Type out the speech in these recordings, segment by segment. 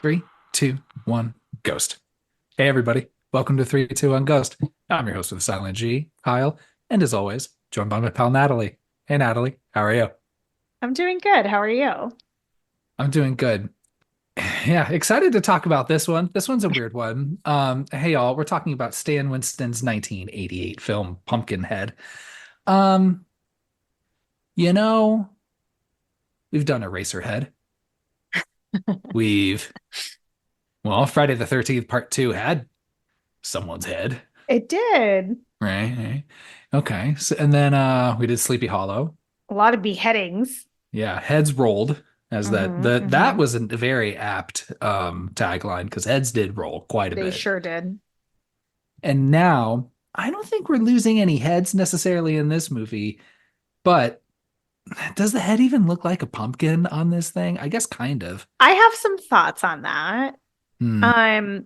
Three, two, one, ghost. Hey, everybody. Welcome to 3, 2, 1, Ghost. I'm your host of the Silent G, Kyle, and as always, joined by my pal Natalie. Hey, Natalie, how are you? I'm doing good. How are you? I'm doing good. Yeah, excited to talk about this one. This one's a weird one. Hey, y'all, we're talking about Stan Winston's 1988 film Pumpkinhead. Um, you know, we've done Eraserhead. We've, well, Friday the 13th Part 2 had someone's head. It did. Right. Okay. So, and then we did Sleepy Hollow. A lot of beheadings. Yeah, heads rolled as that Hmm. was a very apt tagline because heads did roll quite a They bit. sure did. And now I don't think we're losing any heads necessarily in this movie, but does the head even look like a pumpkin on this thing? I guess kind of. I have some thoughts on that. Hmm. Um,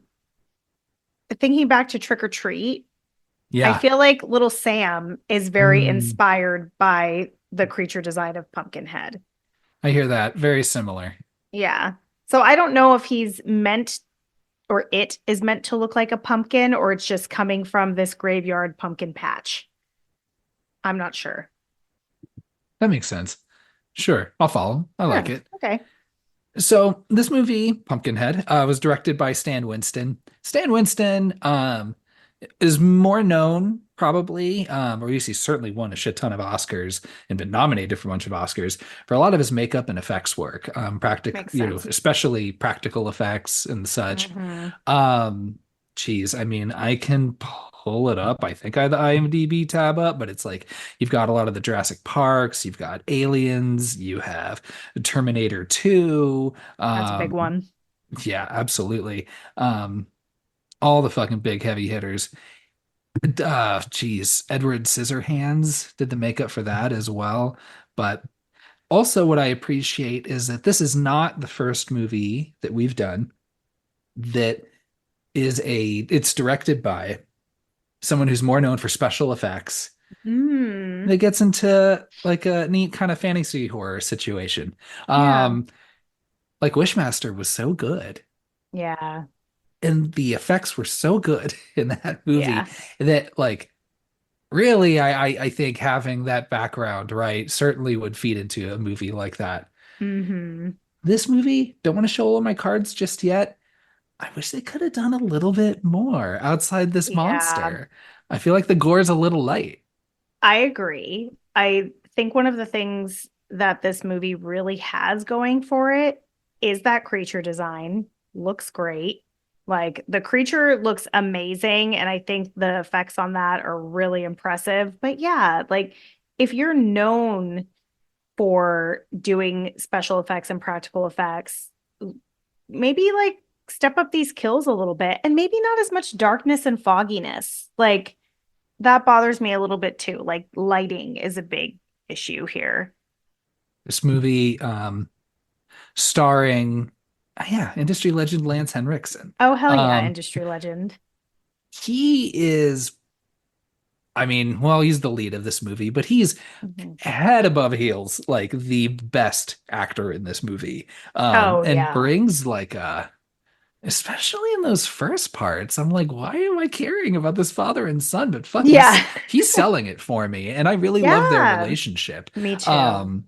Thinking back to Trick or Treat, I Yeah. feel like little Sam is very Hmm. inspired by the creature design of Pumpkinhead. I hear that. Very similar. Yeah. So I don't know if he's meant or it is meant to look like a pumpkin or it's just coming from this graveyard pumpkin patch. I'm not sure. That makes sense. Sure, I'll follow. I like Yeah. it. Okay. So this movie, Pumpkinhead, was directed by Stan Winston. Stan Winston is more known probably, or at least he's certainly won a shit ton of Oscars and been nominated for a bunch of Oscars for a lot of his makeup and effects work, Makes sense. especially practical effects and such. Hmm. Um, Geez, I mean, I can pull it up. I think I have the IMDb tab up, but it's like you've got a lot of the Jurassic Parks, you've got Aliens, you have Terminator 2. That's a big one. Yeah, absolutely. Um, all the fucking big heavy hitters. Geez, Edward Scissorhands did the makeup for that as well. But also, what I appreciate is that this is not the first movie that we've done that it's directed by someone who's more known for special effects Mm, that gets into like a neat kind of fantasy horror situation. yeah. Um, like Wishmaster was so good. Yeah. And the effects were so good in that movie Yeah. that like really I think having that background right certainly would feed into a movie like that. Hmm. This movie, don't want to show all my cards just yet. I wish they could have done a little bit more outside this Yeah. monster. I feel like the gore is a little light. I agree. I think one of the things that this movie really has going for it is that creature design looks great. Like the creature looks amazing, and I think the effects on that are really impressive. But yeah, like if you're known for doing special effects and practical effects, maybe like step up these kills a little bit and maybe not as much darkness and fogginess. Like that bothers me a little bit too. Like lighting is a big issue here. This movie, starring, yeah, industry legend Lance Henriksen. Oh, hell yeah, Um, industry legend. he is, I mean, well, he's the lead of this movie, but he's Mhm. head above heels, like the best actor in this movie. Oh, And yeah. brings like especially in those first parts, I'm like, why am I caring about this father and son? But fuck, Yeah. he's selling it for me, and I really love their Yeah. relationship. Me too. Um,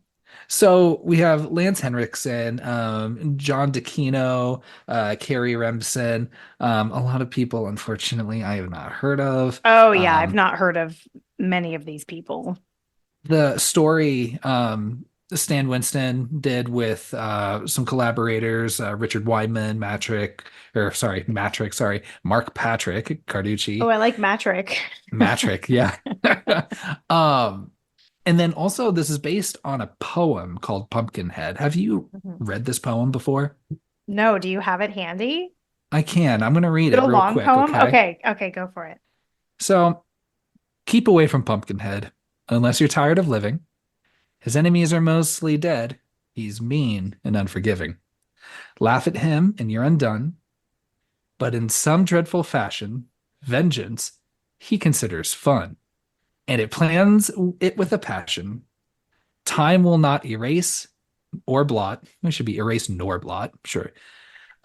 so we have Lance Henriksen, John DeCino, Carrie Remsen, a lot of people, unfortunately, I have not heard of. Oh, yeah. I've Um, not heard of many of these people. the story Stan Winston did with some collaborators, Richard Wyman, Matrick, sorry, Mark Patrick, Oh, Carducci, I like Matrick. Matrick, yeah. um, and then also this is based on a poem called Pumpkinhead. Have you Mhm. read this poem before? No, do you have it handy? I can. I'm gonna read Is it it a real long quick, poem? okay? Okay. Okay, go for it. So keep away from Pumpkinhead unless you're tired of living. His enemies are mostly dead. He's mean and unforgiving. Laugh at him and you're undone. But in some dreadful fashion, vengeance he considers fun, and it plans it with a passion. Time will not erase or blot. It should be erase nor blot, sure.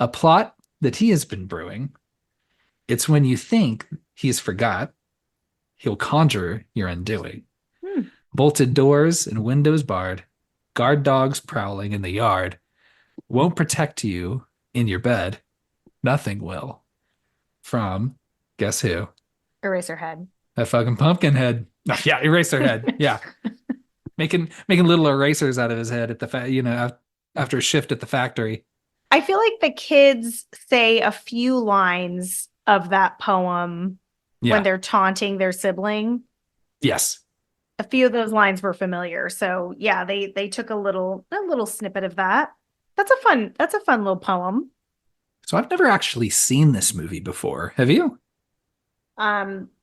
A plot that he has been brewing. It's when you think he's forgot, he'll conjure your undoing. Hmm. Bolted doors and windows barred, guard dogs prowling in the yard. Won't protect you in your bed. Nothing will. From, guess who? Eraserhead. That fucking Pumpkinhead. Oh, yeah, Eraserhead. Yeah, making little erasers out of his head at the after a shift at the factory. I feel like the kids say a few lines of that poem when Yeah. they're taunting their sibling. Yes. A few of those lines were familiar. So yeah, they took a little snippet of that. That's a fun little poem. So I've never actually seen this movie before. Have you?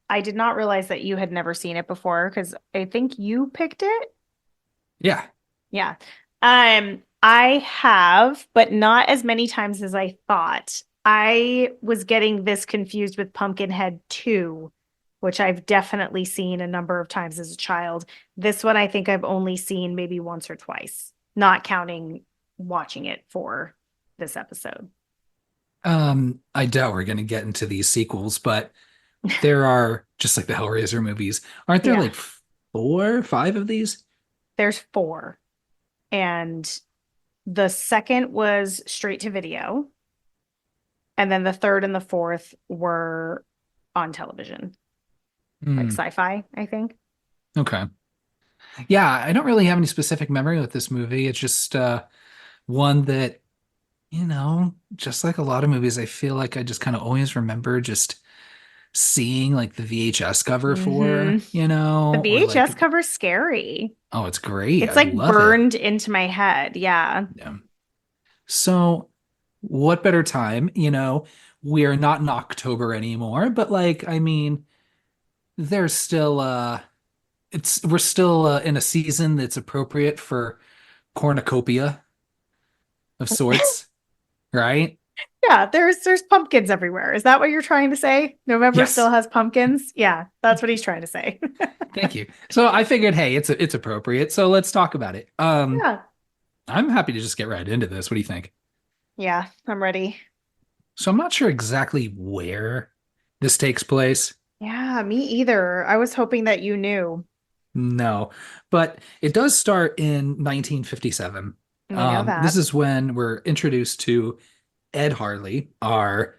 I did not realize that you had never seen it before because I think you picked it. Yeah. Yeah. I have, but not as many times as I thought. I was getting this confused with Pumpkinhead 2, which I've definitely seen a number of times as a child. This one I think I've only seen maybe once or twice, not counting watching it for this episode. I doubt we're gonna get into these sequels, but there are just like the Hellraiser movies. Aren't there Yeah, like four, five of these? there's four. And the second was straight to video. And then the third and the fourth were on television, like Hmm. sci-fi, I think. Okay. Yeah, I don't really have any specific memory with this movie. It's just one that, just like a lot of movies, I feel like I just kind of always remember just seeing like the VHS cover Hmm. for, The or VHS like, cover's scary. oh, it's great. It's I like love it. burned into my head. Yeah. Yeah. So, what better time? We're not in October anymore, but like, I mean, there's still we're still in a season that's appropriate for cornucopia of sorts, right? Yeah, there's pumpkins everywhere. Is that what you're trying to say? November still Yes. has pumpkins? Yeah, that's what he's trying to say. Thank you. So I figured, hey, it's appropriate. So let's talk about it. Yeah. I'm happy to just get right into this. What do you think? Yeah, I'm ready. So I'm not sure exactly where this takes place. Yeah, me either. I was hoping that you knew. No, but it does start in 1957. We know This that. is when we're introduced to Ed Harley, our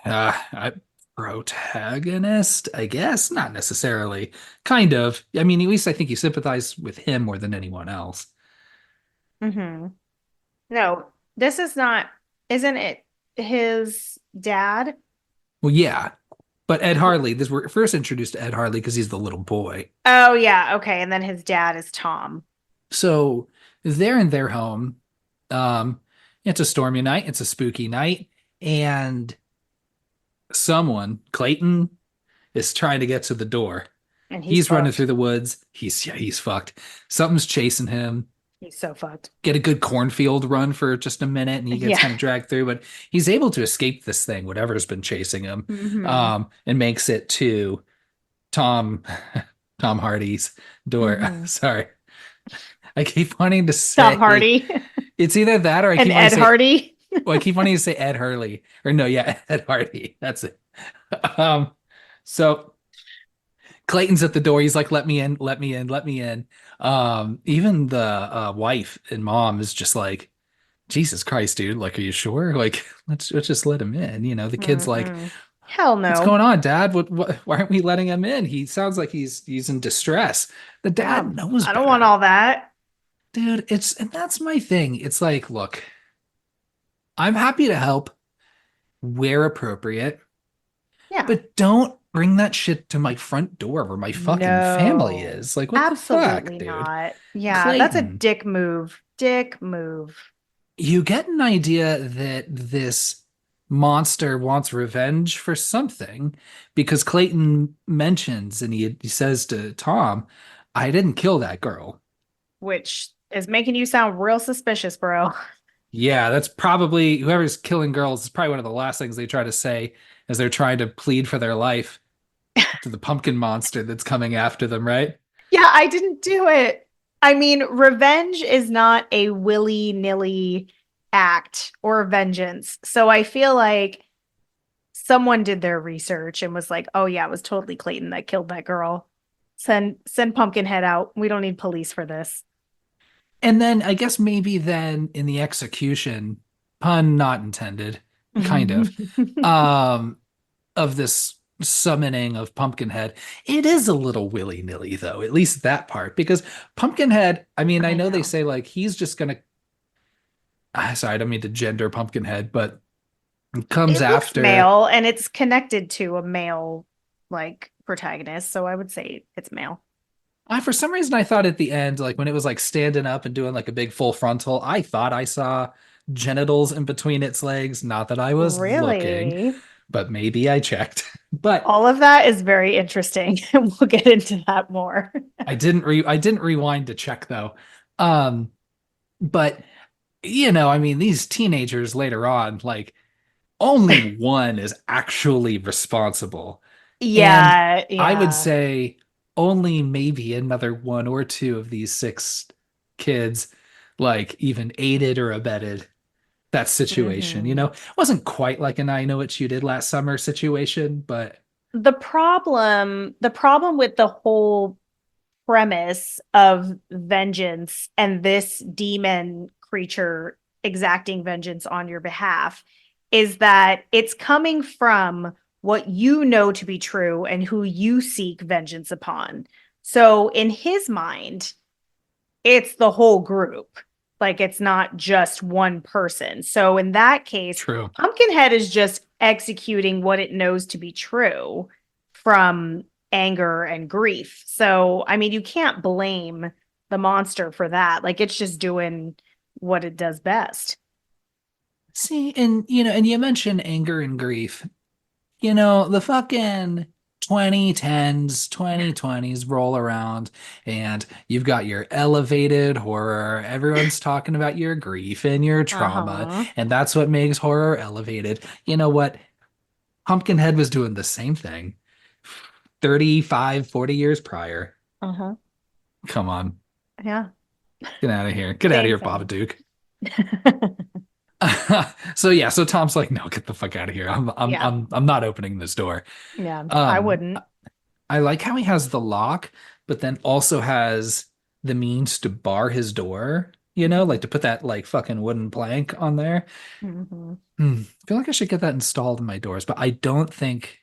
uh, protagonist, I guess. Not necessarily. Kind of. I mean, at least I think you sympathize with him more than anyone else. Hmm. No, this is not, isn't it his dad? Well, yeah, but Ed Harley, this we're first introduced to Ed Harley because he's the little boy. Oh, yeah. Okay. And then his dad is Tom. So they're in their home. Um, it's a stormy night, it's a spooky night, and someone, Clayton, is trying to get to the door. And he's He's running fucked. through the woods. He's fucked. Something's chasing him. He's so fucked. Get a good cornfield run for just a minute, and he gets Yeah. kind of dragged through, but he's able to escape this thing, whatever's been chasing him, Hmm. and makes it to Tom Tom Hardy's door. Hmm. Sorry. I keep wanting to Tom say Hardy it's either that or I and keep wanting Ed to say Hardy. well, I keep wanting to say Ed Hurley. Or no, yeah, Ed Hardy. That's it. Um, so Clayton's at the door. He's like, let me in, let me in, let me in. Even the wife and mom is just like, Jesus Christ, dude. Like, are you sure? Like, let's just let him in. The kid's like, Mm-mm. Hell what's no. going on, Dad? What why aren't we letting him in? He sounds like he's in distress. The Yeah. dad knows I don't want better. all that. Dude, and that's my thing. It's like, look, I'm happy to help where appropriate, Yeah. but don't bring that shit to my front door where my fucking family No. is. Like, what the fuck, Absolutely dude? not. Yeah, that's a Clayton, dick move. Dick move. you get an idea that this monster wants revenge for something because Clayton mentions and he says to Tom, I didn't kill that girl. Which is making you sound real suspicious, bro. Yeah, that's probably whoever's killing girls is probably one of the last things they try to say as they're trying to plead for their life to the pumpkin monster that's coming after them, right? Yeah, I didn't do it. I mean, revenge is not a willy-nilly act or vengeance. So I feel like someone did their research and was like, "Oh yeah, it was totally Clayton that killed that girl. Send Pumpkinhead out. We don't need police for this." And then I guess maybe then in the execution, pun not intended, kind um, of this summoning of Pumpkinhead, it is a little willy-nilly though, at least that part, because Pumpkinhead, I mean, I I know they know. say like he's just gonna, sorry, I don't mean to gender Pumpkinhead, but it comes It looks after. male and it's connected to a male like protagonist, so I would say it's male. For some reason, I thought at the end, like when it was like standing up and doing like a big full frontal, I thought I saw genitals in between its legs. Not that I was looking, Really? but maybe I checked. But All of that is very interesting. We'll get into that more. I didn't rewind to check though. Um, but you know, I mean, these teenagers later on, like only one is actually responsible. And Yeah, I would yeah. say only maybe another one or two of these six kids, like even aided or abetted that situation. You know, Hmm. it wasn't quite like an I know what you did last summer situation, but The problem with the whole premise of vengeance and this demon creature exacting vengeance on your behalf is that it's coming from what you know to be true and who you seek vengeance upon. So in his mind, it's the whole group. Like it's not just one person. So in that case, true. Pumpkinhead is just executing what it knows to be true from anger and grief. So, I mean, you can't blame the monster for that. Like it's just doing what it does best. See, and you know, and you mentioned anger and grief. You know, the fucking 2010s, 2020s roll around and you've got your elevated horror. Everyone's talking about your grief and your trauma, Uh-huh. and that's what makes horror elevated. You know what? Pumpkinhead was doing the same thing 35, 40 years prior. Uh-huh. Come on. Yeah. Get out of here. Get out of Same here, thing. Babadook. So yeah, so Tom's like, no, get the fuck out of here. Yeah. I'm not opening this door. Yeah. I Um, wouldn't. I like how he has the lock, but then also has the means to bar his door, you know, like to put that like fucking wooden plank on there. Mm-hmm. I feel like I should get that installed in my doors, but I don't think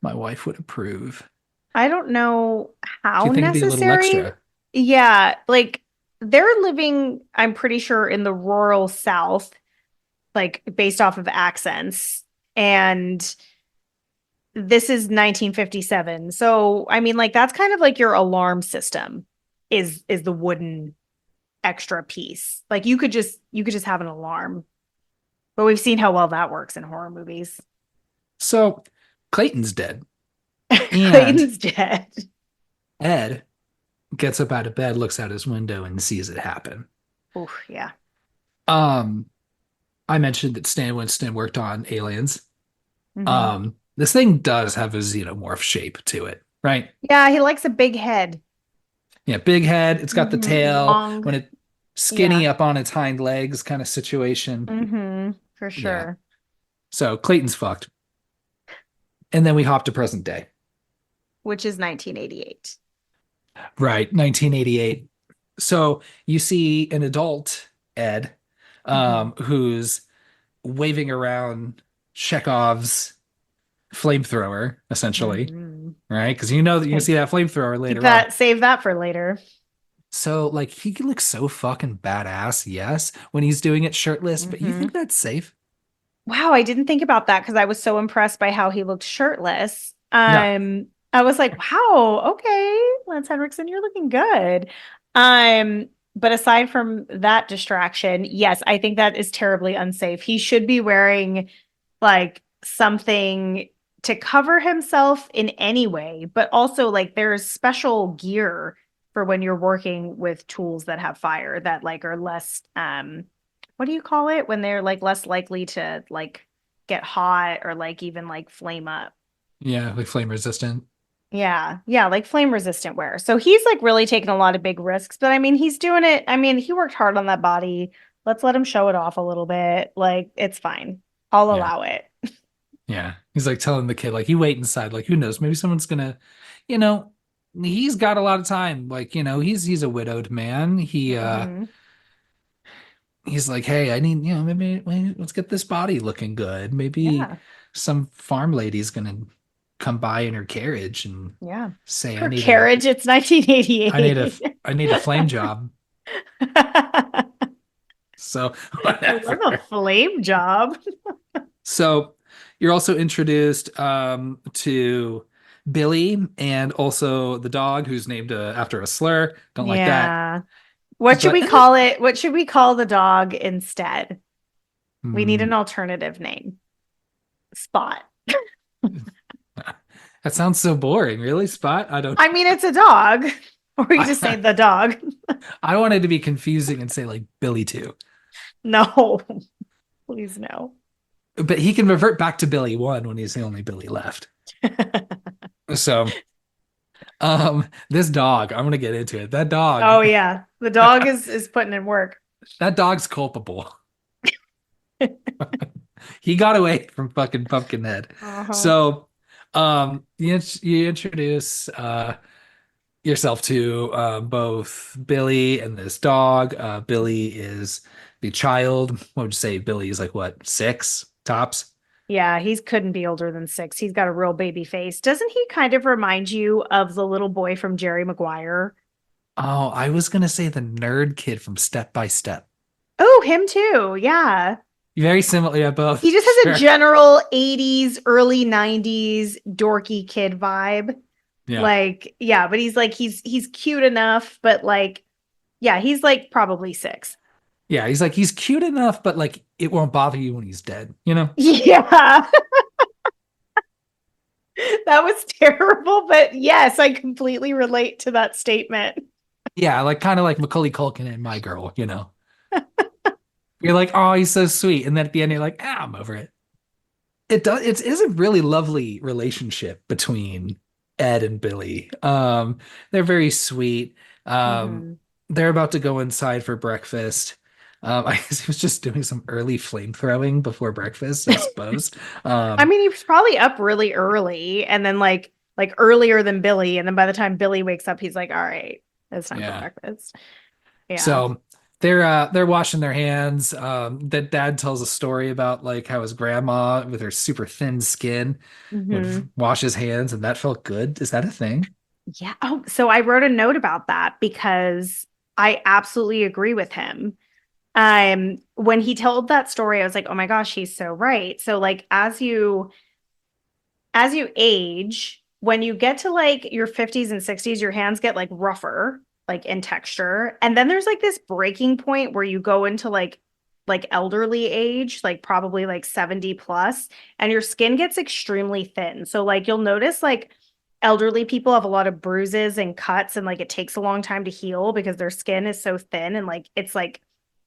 my wife would approve. I don't know Do how you think it'd be a little necessary. extra? Yeah, like they're living, I'm pretty sure, in the rural South, like based off of accents. And this is 1957. So, I mean, like that's kind of like your alarm system is the wooden extra piece. Like you could just have an alarm. But we've seen how well that works in horror movies. So Clayton's dead, and Clayton's dead. Ed gets up out of bed, looks out his window, and sees it happen. Oh, yeah. Um, I mentioned that Stan Winston worked on Aliens. Hmm. This thing does have a xenomorph shape to it, right? Yeah, he likes a big head. Yeah, big head. It's got the tail Long. when it Yeah. skinny up on its hind legs kind of situation. For Yeah. sure. So Clayton's fucked. And then we hop to present day. Which is 1988. Right, 1988. So you see an adult Ed Hmm. who's waving around Chekhov's flamethrower, essentially, Hmm. right? Because you know that you can see that flamethrower Keep later on. that, save that for later. So, like, he looks so fucking badass, yes, when he's doing it shirtless, but you Hmm. think that's safe? Wow, I didn't think about that because I was so impressed by how he looked shirtless. Yeah. I was like, wow, okay, Lance Henriksen, you're looking good. But aside from that distraction, yes, I think that is terribly unsafe. He should be wearing like something to cover himself in any way, but also like there's special gear for when you're working with tools that have fire that like are less what do you call it when they're like less likely to like get hot or like even like flame up. Yeah, like flame resistant. Yeah, yeah, like flame resistant wear. So he's like really taking a lot of big risks, but I mean, he's doing it. I mean, he worked hard on that body. Let's let him show it off a little bit. Like, it's fine. I'll Yeah. allow it. Yeah. He's like telling the kid, like, you wait inside. Like, who knows? Maybe someone's gonna, you know, he's got a lot of time. Like, he's a widowed man. Hmm. He's like, hey, I need, maybe let's get this body looking good. Maybe Yeah. some farm lady's gonna come by in her carriage and Yeah. say, Her carriage, it's 1988. I need a flame job. So I love a whatever. flame job. So you're also introduced to Billy and also the dog who's named after a slur. Don't like that. Yeah. What should But we call it? What should we call the dog instead? We need hmm, an alternative name. Spot. that sounds so boring. Really, Spot? I don't. I mean, it's a dog. Or you just say I, the dog. I wanted to be confusing and say like Billy too. No, please no. But he can revert back to Billy one when he's the only Billy left. So, this dog, I'm gonna get into it. That dog, Oh yeah. The dog is putting in work. that dog's culpable. He got away from fucking Pumpkinhead. Uh-huh. So, you introduce yourself to both Billy and this dog. Billy is the child. What would you say? Billy is like what, 6 tops? Yeah, he couldn't be older than 6. He's got a real baby face. Doesn't he kind of remind you of the little boy from Jerry Maguire? Oh, I was gonna say the nerd kid from Step by Step. Oh, him too. Yeah. Very similar, yeah, He both. just has a Sure. general 80s, early 90s dorky kid vibe. Yeah. Like, yeah, but he's cute enough, but like, yeah, he's like probably 6. Yeah, he's like he's cute enough, but like it won't bother you when he's dead, you know? Yeah. That was terrible, but yes, I completely relate to that statement. Yeah, like kind of like Macaulay Culkin and My Girl, you know. You're like, oh, he's so sweet. And then at the end, you're like, ah, I'm over it. It is a really lovely relationship between Ed and Billy. They're very sweet. Um, Hmm. they're about to go inside for breakfast. I guess he was just doing some early flame throwing before breakfast, I suppose. I Um, mean, he was probably up really early and then like earlier than Billy. And then by the time Billy wakes up, he's like, all right, it's time for yeah. breakfast. Yeah. So they're washing their hands. That dad tells a story about like how his grandma with her super thin skin would Hmm. wash his hands, and that felt good. Is that a thing? Yeah. Oh, so I wrote a note about that because I absolutely agree with him. When he told that story, I was like, oh my gosh, he's so right. So like as you age, when you get to like your 50s and 60s, your hands get like rougher, like in texture. And then there's like this breaking point where you go into like elderly age, like probably like 70 plus, and your skin gets extremely thin. So like you'll notice like elderly people have a lot of bruises and cuts and like it takes a long time to heal because their skin is so thin and like it's like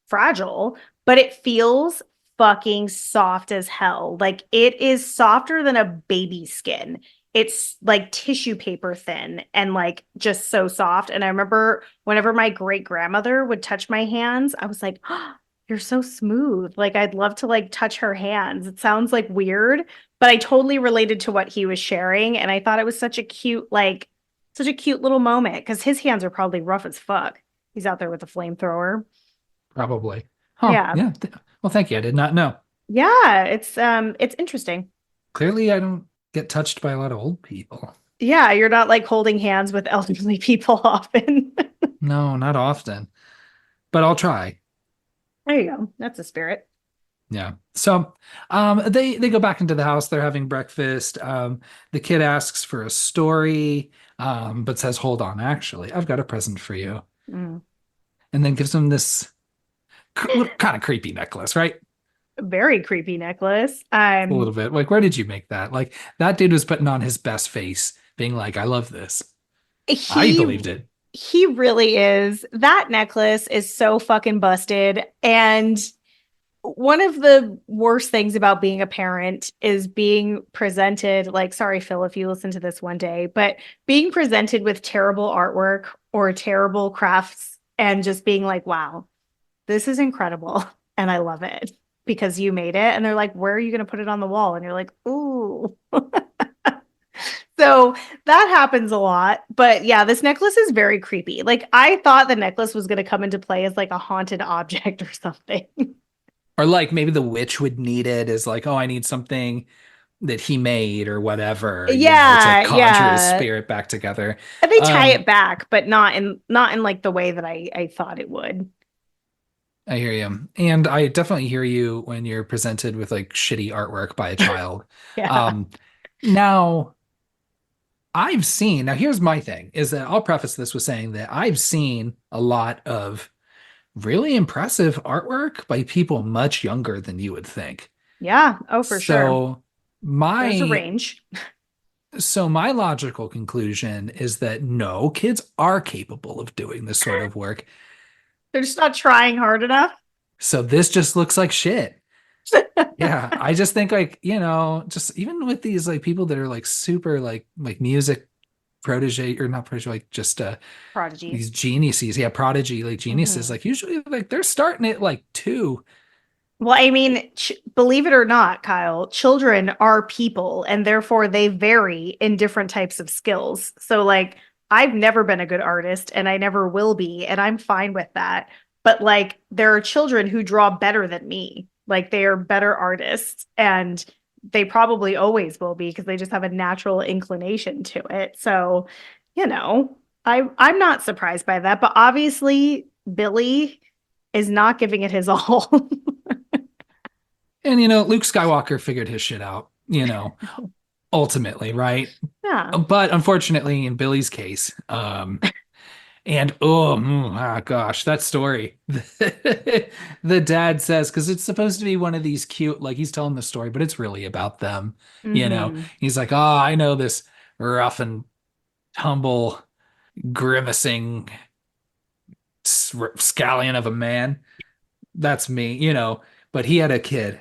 fragile, but it feels fucking soft as hell. Like it is softer than a baby skin. It's like tissue paper thin and like just so soft. And I remember whenever my great grandmother would touch my hands, I was like, oh, you're so smooth. Like I'd love to like touch her hands. It sounds like weird, but I totally related to what he was sharing. And I thought it was such a cute little moment because his hands are probably rough as fuck. He's out there with a flamethrower. Probably. Huh. Yeah. Yeah. Well, thank you. I did not know. Yeah, it's interesting. Clearly, I don't get touched by a lot of old people. Yeah, you're not like holding hands with elderly people often. No, not often, but I'll try. There you go. That's a spirit. Yeah. So, they go back into the house. They're having breakfast. The kid asks for a story, but says, "Hold on, actually, I've got a present for you," Mm. and then gives him this kind of creepy necklace, right? Very creepy necklace. A little bit. Like, where did you make that? Like, that dude was putting on his best face, being like, "I love this." I He believed it. he really is. That necklace is so fucking busted. And one of the worst things about being a parent is being presented, like, sorry, Phil, if you listen to this one day, but being presented with terrible artwork or terrible crafts and just being like, wow, this is incredible. and I love it because you made it. And they're like, where are you going to put it on the wall? And you're like, ooh. So that happens a lot. But yeah, this necklace is very creepy. Like I thought the necklace was going to come into play as like a haunted object or something. Or like maybe the witch would need it as like, oh, I need something that he made or whatever, to Yeah, conjure his yeah. spirit back together. And they tie Um, it back, but not in like the way that I thought it would. I hear you. And I definitely hear you when you're presented with like shitty artwork by a child. Yeah. Um, now now here's my thing is that I'll preface this with saying that I've seen a lot of really impressive artwork by people much younger than you would think. Yeah. Oh, for sure. So There's a my range. my logical conclusion is that no, kids are capable of doing this sort of work. They're just not trying hard enough. So this just looks like shit. Yeah, I just think like, just even with these like people that are like super like music protege or not protege, like just these Prodigies. geniuses, yeah, prodigy like geniuses, Hmm. like usually like they're starting at like two. Well, I mean, believe it or not, Kyle, children are people and therefore they vary in different types of skills. So, like, I've never been a good artist and I never will be, and I'm fine with that. But, like, there are children who draw better than me. Like, they are better artists and they probably always will be because they just have a natural inclination to it. So, I'm not surprised by that. But obviously, Billy is not giving it his all. And Luke Skywalker figured his shit out, ultimately, right? Yeah. But unfortunately, in Billy's case, and oh gosh, that story. The dad says, because it's supposed to be one of these cute, like he's telling the story, but it's really about them. Hmm. He's like, oh, I know this rough and tumble, grimacing scallion of a man. That's me, but he had a kid,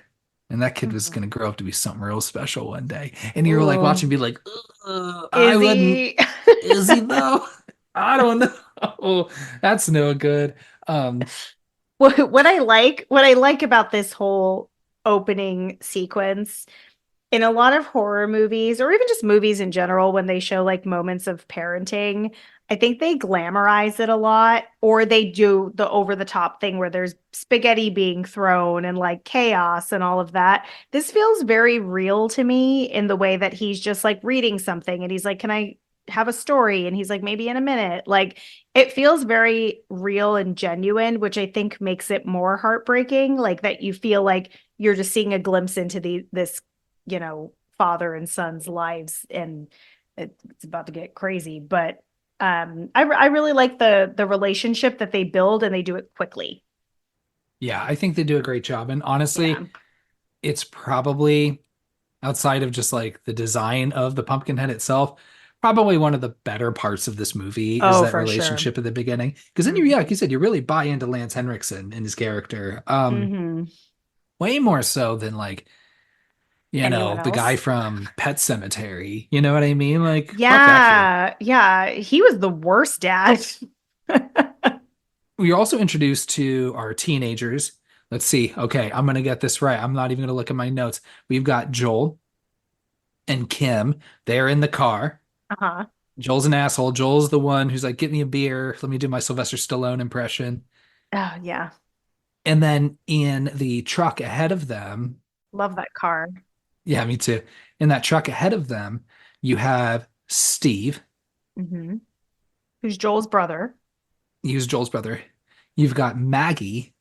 and that kid was Hmm. going to grow up to be something real special one day. And you were like Oh, watching, be like, I is wouldn't. he? Is he though? I don't know. That's no good. Um, What I like about this whole opening sequence in a lot of horror movies or even just movies in general when they show like moments of parenting, I think they glamorize it a lot or they do the over the top thing where there's spaghetti being thrown and like chaos and all of that. This feels very real to me in the way that he's just like reading something and he's like, "Can I have a story?" And he's like, "Maybe in a minute." Like it feels very real and genuine, which I think makes it more heartbreaking, like that you feel like you're just seeing a glimpse into this father and son's lives and it's about to get crazy but I really like the relationship that they build and they do it quickly. yeah, I think they do a great job. And honestly, Yeah. it's probably outside of just like the design of the Pumpkinhead itself, probably one of the better parts of this movie is Oh, that for sure. relationship at the beginning. Because then Mm-hmm. like you said, you really buy into Lance Henriksen and his character. Mm-hmm. Way more so than like, Anyone the guy else? from Pet Cemetery. You know what I mean? Like, fuck that fool. Yeah, yeah, he was the worst dad. We are also introduced to our teenagers. Let's see. Okay, I'm gonna get this right. I'm not even gonna look at my notes. We've got Joel and Kim. They're in the car. Uh-huh. Joel's an asshole. Joel's the one who's like, "Get me a beer. Let me do my Sylvester Stallone impression." Oh yeah, And then in the truck ahead of them, love that car. yeah, me too. In that truck ahead of them, you have Steve. Mm-hmm. Who's Joel's brother. He's Joel's brother. You've got Maggie,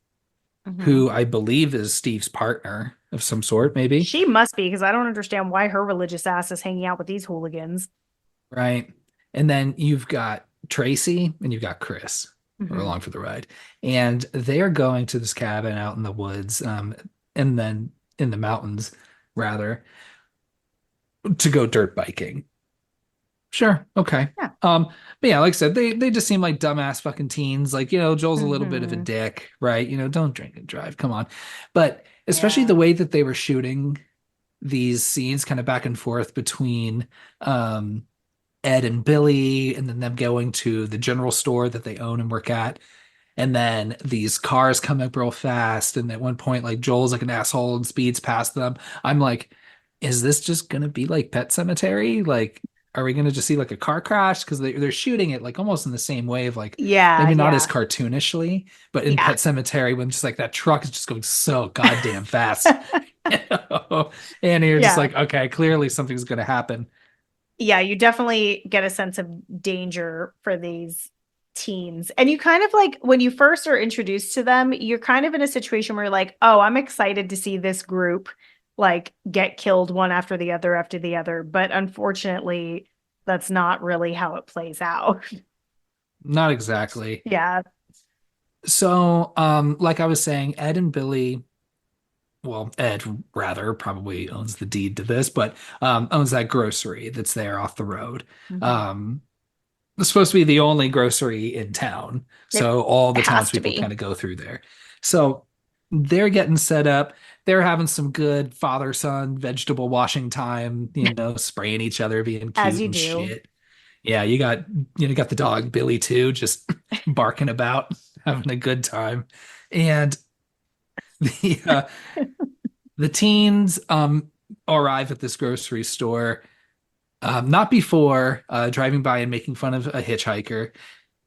Mm-hmm. who I believe is Steve's partner of some sort, maybe. She must be because I don't understand why her religious ass is hanging out with these hooligans. Right. And then you've got Tracy and you've got Chris who are Mm-hmm. along for the ride. And they are going to this cabin out in the woods, and then in the mountains, rather, to go dirt biking. Sure. Okay. Yeah. But yeah, like I said, they just seem like dumbass fucking teens. Like, Joel's a little bit of a Mm-hmm. dick, right? Don't drink and drive. Come on. But especially the Yeah. way that they were shooting these scenes kind of back and forth between um Ed and Billy, and then them going to the general store that they own and work at. And then these cars come up real fast. And at one point, like Joel's like an asshole and speeds past them. I'm like, is this just gonna be like Pet Cemetery? Like, are we gonna just see like a car crash? Because they're shooting it like almost in the same way of like Yeah, maybe not as yeah, cartoonishly, but in yeah. Pet Cemetery when just like that truck is just going so goddamn fast. And you're just Yeah. like, okay, clearly something's gonna happen. Yeah, you definitely get a sense of danger for these teens. And you kind of like when you first are introduced to them, you're kind of in a situation where you're like, "Oh, I'm excited to see this group like get killed one after the other." But unfortunately, that's not really how it plays out. Not exactly. Yeah. So, like I was saying, Ed and Billy, well, Ed rather probably owns the deed to this, but owns that grocery that's there off the road. Mhm. Um, it's supposed to be the only grocery in town, It so all the has to townspeople be. kind of go through there. So they're getting set up. They're having some good father-son vegetable washing time, spraying each other, being As cute you and do. shit. Yeah, you got the dog Billy too, just barking about, having a good time. And the the teens arrive at this grocery store, not before driving by and making fun of a hitchhiker,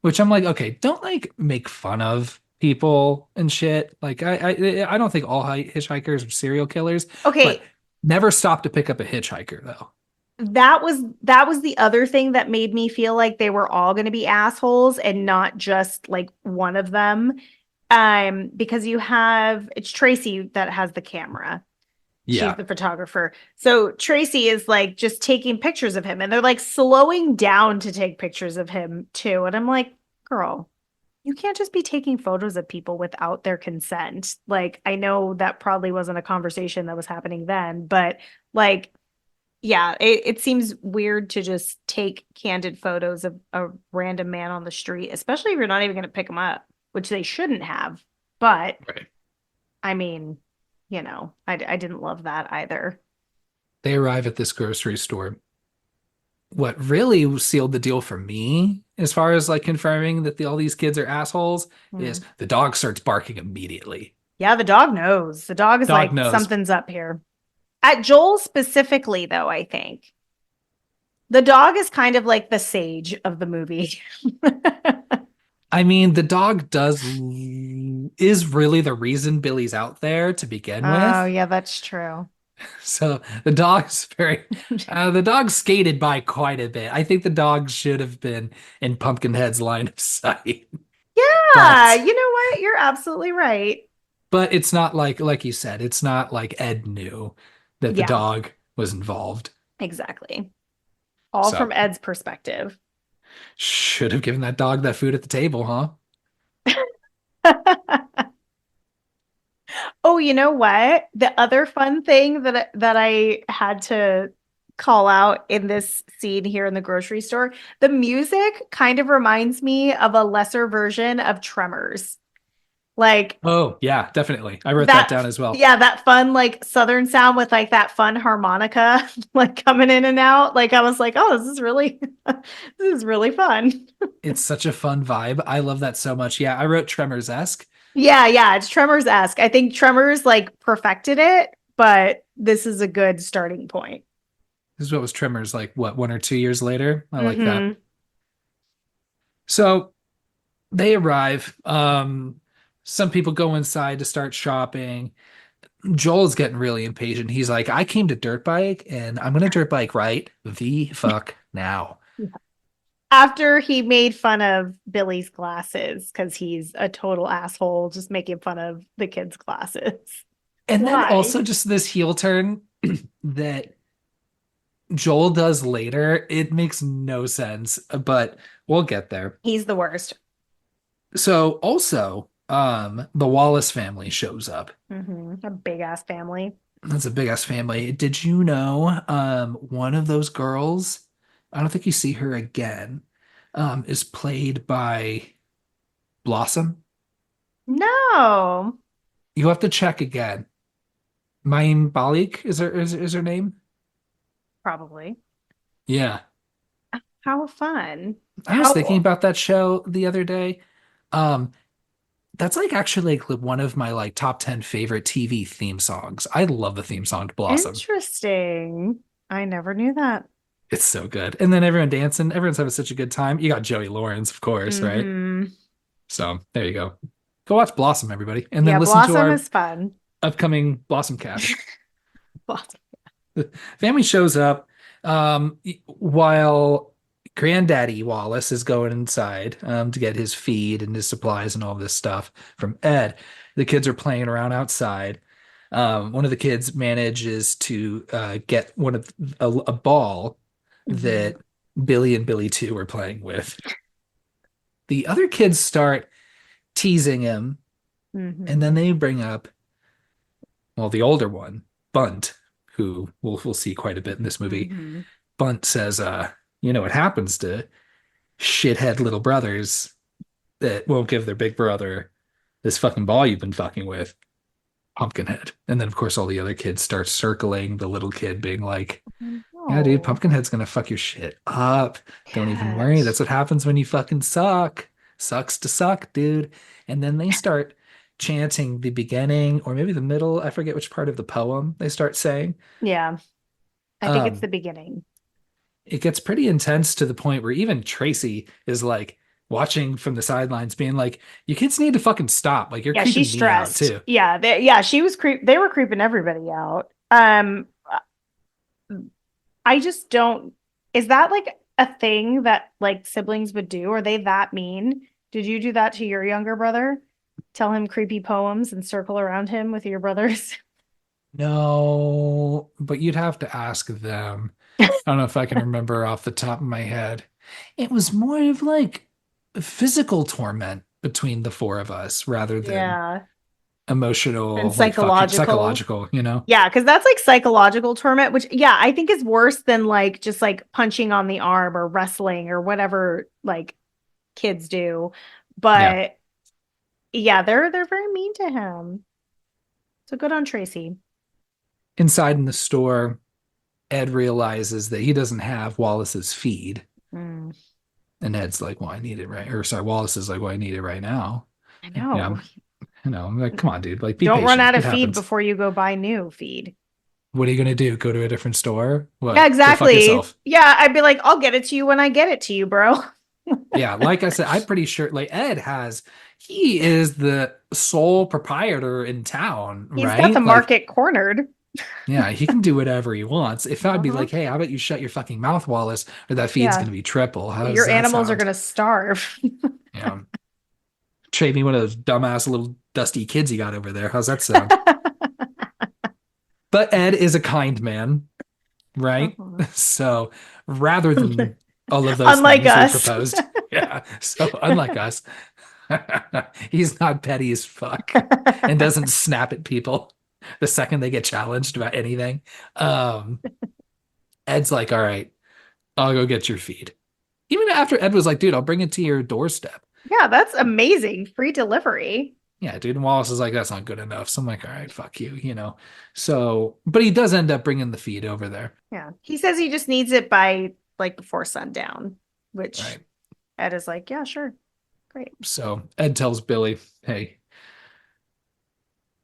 which I'm like, okay, don't like make fun of people and shit. Like I don't think all hitchhikers are serial killers, but Okay, never stop to pick up a hitchhiker though. that was the other thing that made me feel like they were all going to be assholes and not just like one of them. Because you have it's Tracy that has the camera. She's Yeah, the photographer. So Tracy is like just taking pictures of him and they're like slowing down to take pictures of him too. And I'm like, girl, you can't just be taking photos of people without their consent. Like, I know that probably wasn't a conversation that was happening then, but like, yeah, it seems weird to just take candid photos of a random man on the street, especially if you're not even going to pick him up, which they shouldn't have. But right. I mean, I didn't love that either. They arrive at this grocery store. What really sealed the deal for me, as far as like confirming that all these kids are assholes, is Hmm. the dog starts barking immediately. Yeah, the dog knows. The dog is Dog like, knows. something's up here. At Joel specifically, though, I think the dog is kind of like the sage of the movie. I mean, the dog is really the reason Billy's out there to begin Oh, with. yeah, that's true. So the dog skated by quite a bit. I think the dog should have been in Pumpkinhead's line of sight. Yeah, But you know what? You're absolutely right. it's not like you said, it's not like Ed knew that the Yeah, dog was involved. exactly. All from So Ed's perspective. should have given that dog that food at the table, huh? Oh, you know what? The other fun thing that I had to call out in this scene here in the grocery store, the music kind of reminds me of a lesser version of Tremors. Like Oh, yeah, definitely. I wrote that that, down as well. yeah, that fun like southern sound with like that fun harmonica like coming in and out. Like I was like, oh, this is really this is really fun. It's such a fun vibe. I love that so much. Yeah, I wrote Tremors-esque. Yeah, yeah, it's Tremors-esque. I think Tremors like perfected it, but this is a good starting point. This is what was Tremors like, what, 1 or 2 years later? I like that. Hmm. So they arrive. Some people go inside to start shopping. Joel's getting really impatient. He's like, I came to dirt bike and I'm gonna dirt bike right the fuck now. After he made fun of Billy's glasses because he's a total asshole, just making fun of the kids' glasses. And then Why? also just this heel turn that Joel does later. It makes no sense, but we'll get there. He's the worst. So also, the Wallace family shows up. A big ass family. That's a big ass family. Did you know, one of those girls, I don't think you see her again, is played by Blossom. No, You have to check again. Mayim Balik is her name? probably. Yeah. How fun. I was thinking How about that show the other day. Um, That's like actually like one of my like top 10 favorite TV theme songs. I love the theme song to Blossom. Interesting. I never knew that. It's so good. And then everyone dancing, everyone's having such a good time. You got Joey Lawrence, of course, right? Hmm. So there you go. Go watch Blossom, everybody, and then Yeah, listen to Blossom our is fun. upcoming Blossom cast. Blossom. The family shows up while Granddaddy Wallace is going inside to get his feed and his supplies and all this stuff from Ed. The kids are playing around outside. One of the kids manages to get one of a ball Hmm. that Billy and Billy 2 were playing with. The other kids start teasing him, and Hmm. then they bring up, well, the older one, Bunt, who we'll see quite a bit in this movie. Hmm. Bunt says, you know what happens to shithead little brothers that won't give their big brother this fucking ball you've been fucking with, Pumpkinhead. And then of course all the other kids start circling the little kid, being like, yeah, dude, Oh, Pumpkinhead's gonna fuck your shit up. Don't even worry. cat. That's what happens when you fucking suck. Sucks to suck, dude. And then they start chanting the beginning or maybe the middle. I forget which part of the poem they start saying. Yeah, I think it's Um, the beginning. it gets pretty intense to the point where even Tracy is like watching from the sidelines, being like, "You kids need to fucking stop. Like, you're Yeah, she's creeping me out stressed. too." Yeah, she was they were creeping everybody out. I just don't, is that like a thing that like siblings would do? Are they that mean? Did you do that to your younger brother? Tell him creepy poems and circle around him with your brothers? No, but you'd have to ask them. I don't know if I can remember off the top of my head. It was more of like physical torment between the four of us rather than Yeah. And emotional, like fucking psychological. psychological, you know? Yeah, because that's like psychological torment, which yeah, I think is worse than like just like punching on the arm or wrestling or whatever like kids do. Yeah. But yeah, they're very mean to him. So good on Tracy. Inside in the store, Ed realizes that he doesn't have Wallace's feed. Mm, And Ed's like, well, I need it right. Or sorry, Wallace is like, well, I need it right now. I You know, know. I'm like, come on, dude. Like, be Don't run patient. out It of feed happens. before you go buy new feed. What are you gonna do? Go to a different store? Yeah, What? Go fuck exactly. yourself. Yeah, I'd be like, I'll get it to you when I get it to you, bro. Yeah, like I said, I'm pretty sure like he is the sole proprietor in town, He's got the right? Like, market cornered. yeah, he can do whatever he wants. If I'd be Uh-huh. like, hey, how about you shut your fucking mouth, Wallace, or that feed's Yeah. gonna be triple. How does Your that animals are sound? gonna starve. Yeah. Trade me one of those dumbass little dusty kids you got over there. How's that sound? But Ed is a kind man, right? Uh-huh. So rather than all of those Unlike things we us. proposed, yeah. So unlike us, he's not petty as fuck and doesn't snap at people the second they get challenged about anything. Um, Ed's like, all right, I'll go get your feed. Even after Ed was like, dude, I'll bring it to your doorstep. Yeah, that's amazing. Free delivery. Yeah, dude. And Wallace is like, that's not good enough. So I'm like, all right, fuck you, you know. So, but he does end up bringing the feed over there. Yeah. He says he just needs it by like before sundown, which Right. Ed is like, yeah, sure. Great. So Ed tells Billy, hey,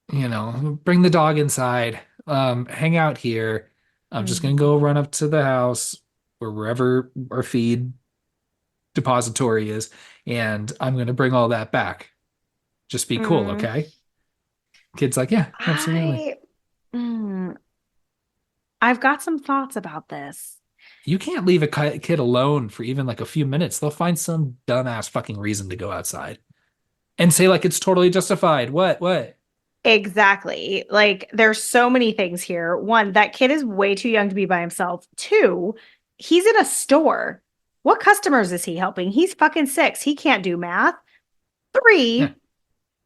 bring the dog inside. Hang out here. I'm just gonna Mhm. go run up to the house or wherever our feed depository is, and I'm gonna bring all that back. Just be cool, Mm. okay? Kid's like, yeah, absolutely. I mm, I've got some thoughts about this. You can't leave a kid alone for even like a few minutes. They'll find some dumbass fucking reason to go outside and say like it's totally justified. What? What? Exactly. Like there's so many things here. One, that kid is way too young to be by himself. Two, he's in a store. What customers is he helping? He's fucking six. He can't do math. Yeah. Three,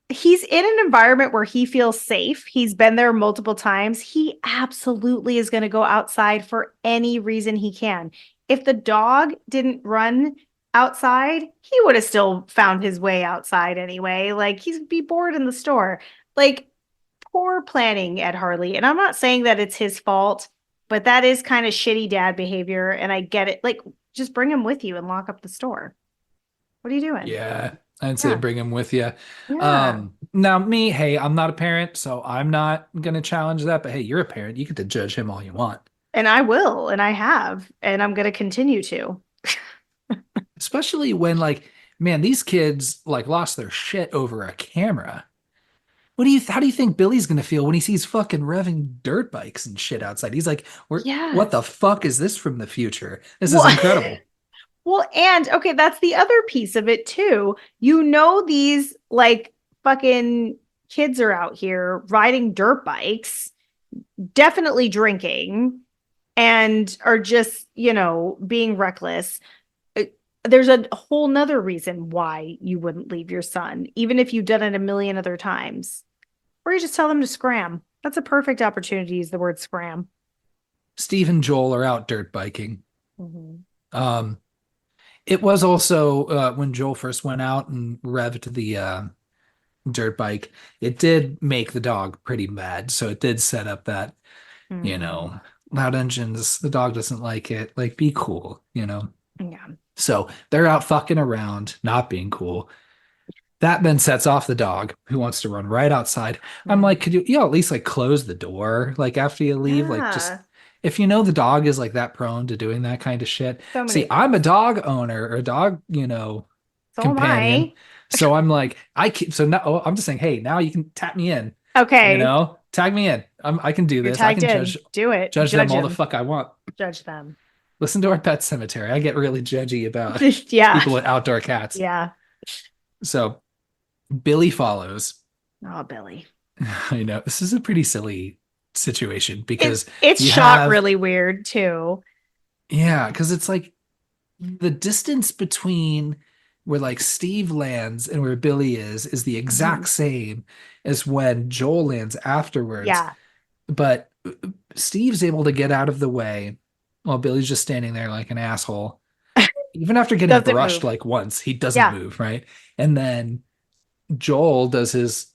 he's in an environment where he feels safe. He's been there multiple times. He absolutely is going to go outside for any reason he can. If the dog didn't run outside, he would have still found his way outside anyway. Like he'd be bored in the store. Like poor planning, Ed Harley. And I'm not saying that it's his fault, but that is kind of shitty dad behavior. And I get it. Like just bring him with you and lock up the store. What are you doing? Yeah. I'd say Yeah. bring him with you. Yeah. Now me, hey, I'm not a parent, so I'm not gonna challenge that. But hey, you're a parent. You get to judge him all you want. And I will, and I have, and I'm going to continue to. Especially when like, man, these kids like lost their shit over a camera. How do you think Billy's gonna feel when he sees fucking revving dirt bikes and shit outside? He's like, what the Yes. fuck is this from the future? This is Well, incredible. well, and okay, that's the other piece of it too. You know, these like fucking kids are out here riding dirt bikes, definitely drinking, and are just, being reckless. Uh, There's a whole nother reason why you wouldn't leave your son, even if you've done it a million other times. Or you just tell them to scram. That's a perfect opportunity to use the word scram. Steve and Joel are out dirt biking. Mhm. Um, it was also when Joel first went out and revved the dirt bike, it did make the dog pretty mad. So it did set up that, you Mhm. know, loud engines, the dog doesn't like it. Like, be cool. Yeah. So they're out fucking around, not being cool. That then sets off the dog who wants to run right outside. I'm like, Mhm. could you at least like close the door like after you leave? Like just Yeah. if you know the dog is like that prone to doing that kind of shit. So many See, I'm a things. dog owner or a dog, So am companion. I. So I'm like, I keep so now I'm just saying, hey, now you can tap me in, Okay. tag me in. I can do You're this. I tagged can in. Do it. judge them Judge all the him. fuck I want. Judge them. Listen to our pet cemetery. I get really judgy about Yeah. people with outdoor cats. Yeah. So Billy follows. Oh, Billy. I know this is a pretty silly situation It's because it's you shot have, really weird too. yeah, because it's like the distance between where like Steve lands and where Billy is the exact Mhm. same as when Joel lands afterwards. Yeah. But Steve's able to get out of the way while Billy's just standing there like an asshole. Even after getting Doesn't brushed move. like once, he doesn't Yeah. move, right? And then Joel does his,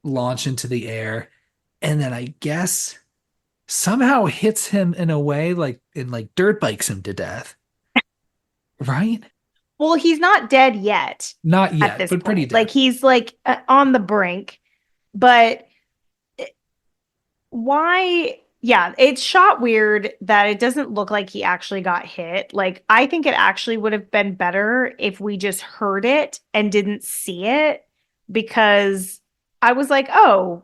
launch into the air. And then I guess somehow hits him in a way like dirt bikes him to death, right? Well, he's not dead yet Not at yet, this but pretty point. Like dead. he's like on the brink, but why? Yeah, it's shot weird that it doesn't look like he actually got hit. Like, I think it actually would have been better if we just heard it and didn't see it because I was like, oh,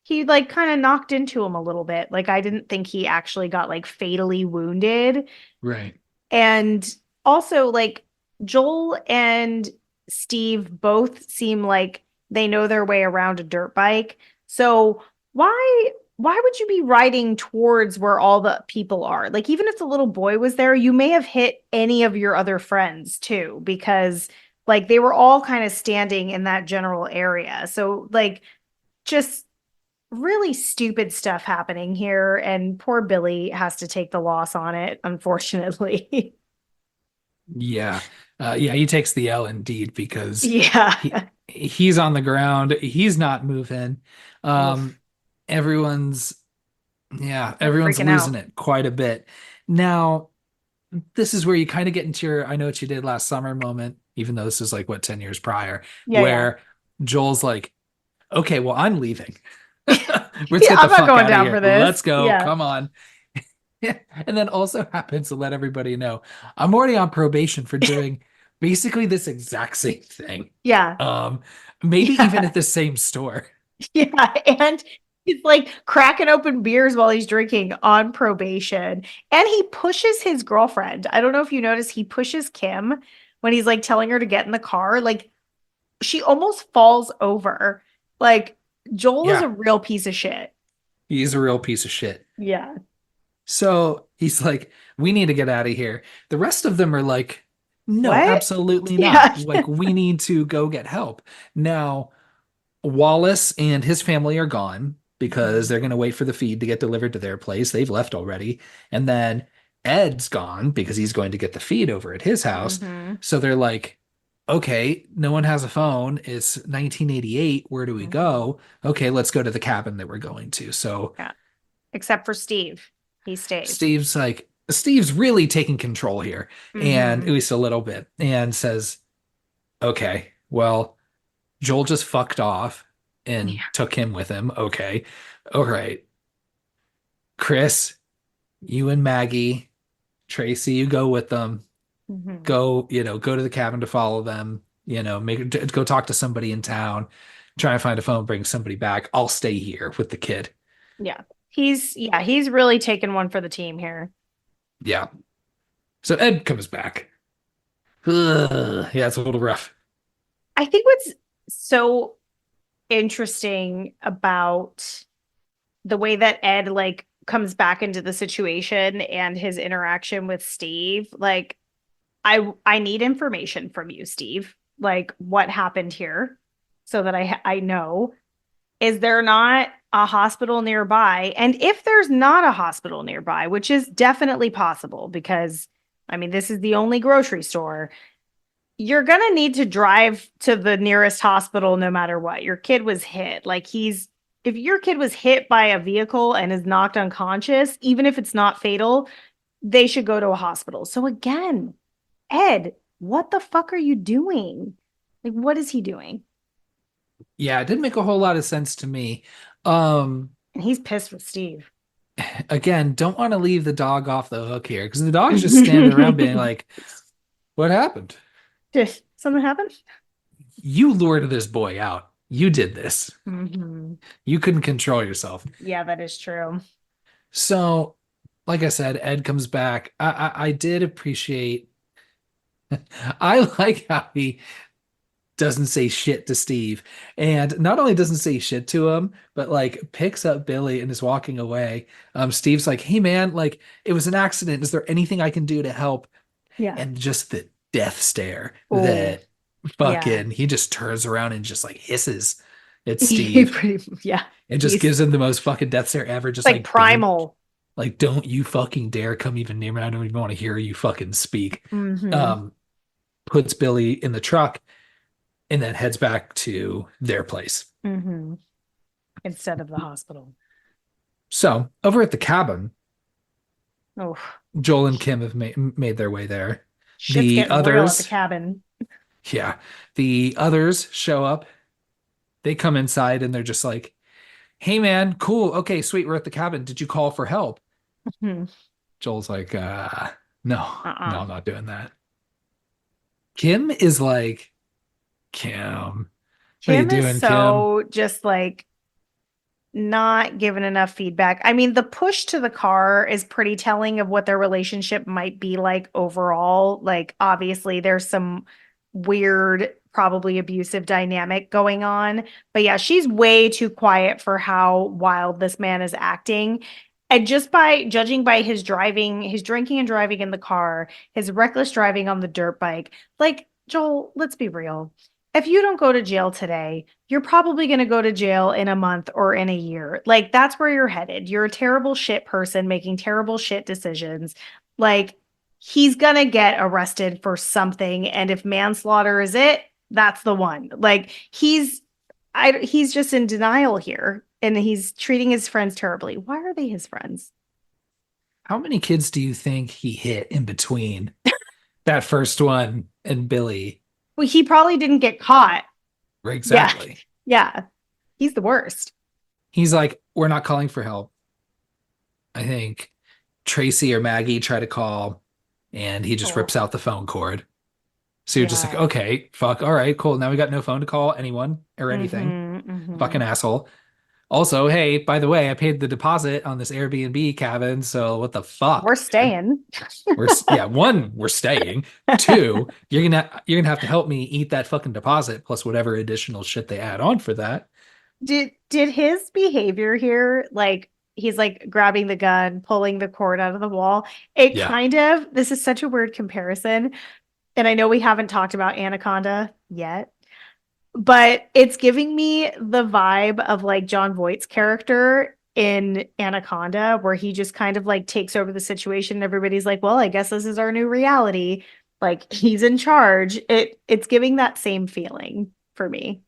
he like kind of knocked into him a little bit. Like, I didn't think he actually got like fatally wounded. Right. And also, like, Joel and Steve both seem like they know their way around a dirt bike. So why would you be riding towards where all the people are? Like, even if the little boy was there, you may have hit any of your other friends too, because like they were all kind of standing in that general area. So like just really stupid stuff happening here, and poor Billy has to take the loss on it, unfortunately. Yeah. Yeah, he takes the L indeed because Yeah. he's on the ground. He's not moving. Oof. Um, everyone's yeah, They're everyone's freaking losing out. it quite a bit. Now, this is where you kind of get into your I know what you did last summer moment, even though this is like what, 10 years prior, Yeah, yeah. where Joel's like, okay, well, I'm leaving. Let's Yeah, get the I'm not fuck going out of down for here. this. Let's go. Yeah. Come on. And then also happens to let everybody know I'm already on probation for doing basically this exact same thing. Yeah. Um, maybe even Yeah. at the same store. Yeah. And he's like cracking open beers while he's drinking on probation. And he pushes his girlfriend. I don't know if you notice, he pushes Kim when he's like telling her to get in the car. Like she almost falls over. Like Joel is a Yeah, real piece of shit. he's a real piece of shit. Yeah. So he's like, we need to get out of here. The rest of them are like, no, What? absolutely not. Yeah. Like, we need to go get help. Now, Wallace and his family are gone because Mhm. they're going to wait for the feed to get delivered to their place. They've left already. And then Ed's gone because he's going to get the feed over at his house. Mhm. So they're like, okay, no one has a phone. It's 1988. Where do we Mhm. go? Okay, let's go to the cabin that we're going to. So Yeah. Except for Steve. He stays. Steve's really taking control here, and at Mhm. least a little bit, and says, okay, Well, Joel just fucked off and Yeah. took him with him. Okay. All right. Chris, you and Maggie, Tracy, you go with them. Mhm. Go, go to the cabin to follow them. Go talk to somebody in town. Try and find a phone, bring somebody back. I'll stay here with the kid. Yeah. He's really taken one for the team here. Yeah. So Ed comes back. Ugh. Yeah, it's a little rough. I think what's so interesting about the way that Ed like comes back into the situation and his interaction with Steve, like I need information from you, Steve. Like what happened here so that I know. Is there not a hospital nearby? And if there's not a hospital nearby, which is definitely possible because I mean, this is the only grocery store, you're going to need to drive to the nearest hospital no matter what. Your kid was hit. If your kid was hit by a vehicle and is knocked unconscious, even if it's not fatal, they should go to a hospital. So again, Ed, what the fuck are you doing? Like, what is he doing? Yeah, it didn't make a whole lot of sense to me. Um, And he's pissed with Steve. Again, don't want to leave the dog off the hook here because the dog's just standing around being like, "What happened? Did something happen? You lured this boy out. You did this. Mm-hmm. You couldn't control yourself." Yeah, that is true. So, like I said, Ed comes back. I did appreciate. I like how he doesn't say shit to Steve, and not only doesn't say shit to him, but like picks up Billy and is walking away. Steve's like, "Hey man, like it was an accident. Is there anything I can do to help?" Yeah. And just the death stare Oh, that yeah. fucking he just turns around and just like hisses at He Steve pretty, yeah. and just He's gives him the most fucking death stare ever. Just like don't primal. you fucking dare come even near me. I don't even want to hear you fucking speak. Mm-hmm. Um, Puts Billy in the truck and then heads back to their place. Mm-hmm. Instead of the hospital. So over at the cabin, Oh, Joel and Kim have made their way there. shit's The getting real at the others, cabin. yeah, the others show up. They come inside and they're just like, "Hey man, cool. Okay, sweet. We're at the cabin. Did you call for help?" Hmm. Joel's like, no, no, Uh-uh. I'm not doing that. Kim is like, "Kim, what are you Kim is doing, Kim?" so just like not given enough feedback. I mean, the push to the car is pretty telling of what their relationship might be like overall. Like, obviously, there's some weird, probably abusive dynamic going on. But yeah, she's way too quiet for how wild this man is acting. And just by judging by his driving, his drinking and driving in the car, his reckless driving on the dirt bike, like, Joel, let's be real. If you don't go to jail today, you're probably going to go to jail in a month or in a year. Like, that's where you're headed. You're a terrible shit person making terrible shit decisions. Like, he's going to get arrested for something. And if manslaughter is it, that's the one. Like, he's just in denial here and he's treating his friends terribly. Why are they his friends? How many kids do you think he hit in between that first one and Billy? Well, he probably didn't get caught. Yeah. Exactly. Yeah. He's the worst. He's like, "We're not calling for help." I think Tracy or Maggie try to call and he just Oh, rips out the phone cord. So you're just like, yeah. "Okay, fuck. All right, cool. Now we got no phone to call anyone or anything. Mm-hmm. Mm-hmm. Fucking asshole." Also, hey, by the way, I paid the deposit on this Airbnb cabin, so what the We're fuck, dude? staying. Yeah, one, we're staying. Two, you're gonna have to help me eat that fucking deposit plus whatever additional shit they add on for that. Did his behavior here, like he's like grabbing the gun, pulling the cord out of the wall? It Yeah. kind of, this is such a weird comparison. And I know we haven't talked about Anaconda yet, but it's giving me the vibe of like John Voight's character in Anaconda, where he just kind of like takes over the situation and everybody's like, well, I guess this is our new reality. Like he's in charge. It's giving that same feeling for me.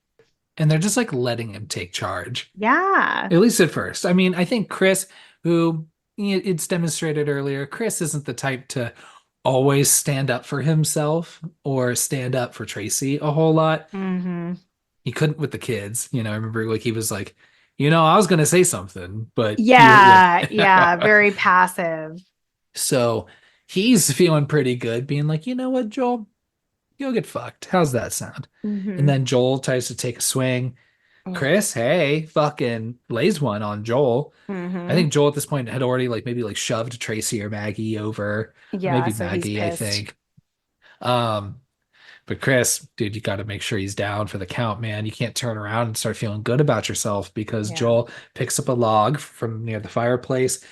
And they're just like letting him take charge, Yeah. at least at first. I mean, I think Chris, who it's demonstrated earlier, Chris isn't the type to always stand up for himself or stand up for Tracy a whole lot. Hmm. He couldn't with the kids. I remember like he was like, I was gonna say something, but you like Yeah, yeah, very passive. so he's feeling pretty good, being like, you know what, Joel, you'll get fucked. How's that sound? And Hmm. then Joel tries to take a swing. Chris, hey, fucking lays one on Joel. I Hmm. think Joel at this point had already like maybe like shoved Tracy or Maggie over, or Yeah, maybe so he's Maggie, I pissed. think. Um, but Chris, dude, you got to make sure he's down for the count, man. You can't turn around and start feeling good about yourself because Yeah. Joel picks up a log from near the fireplace,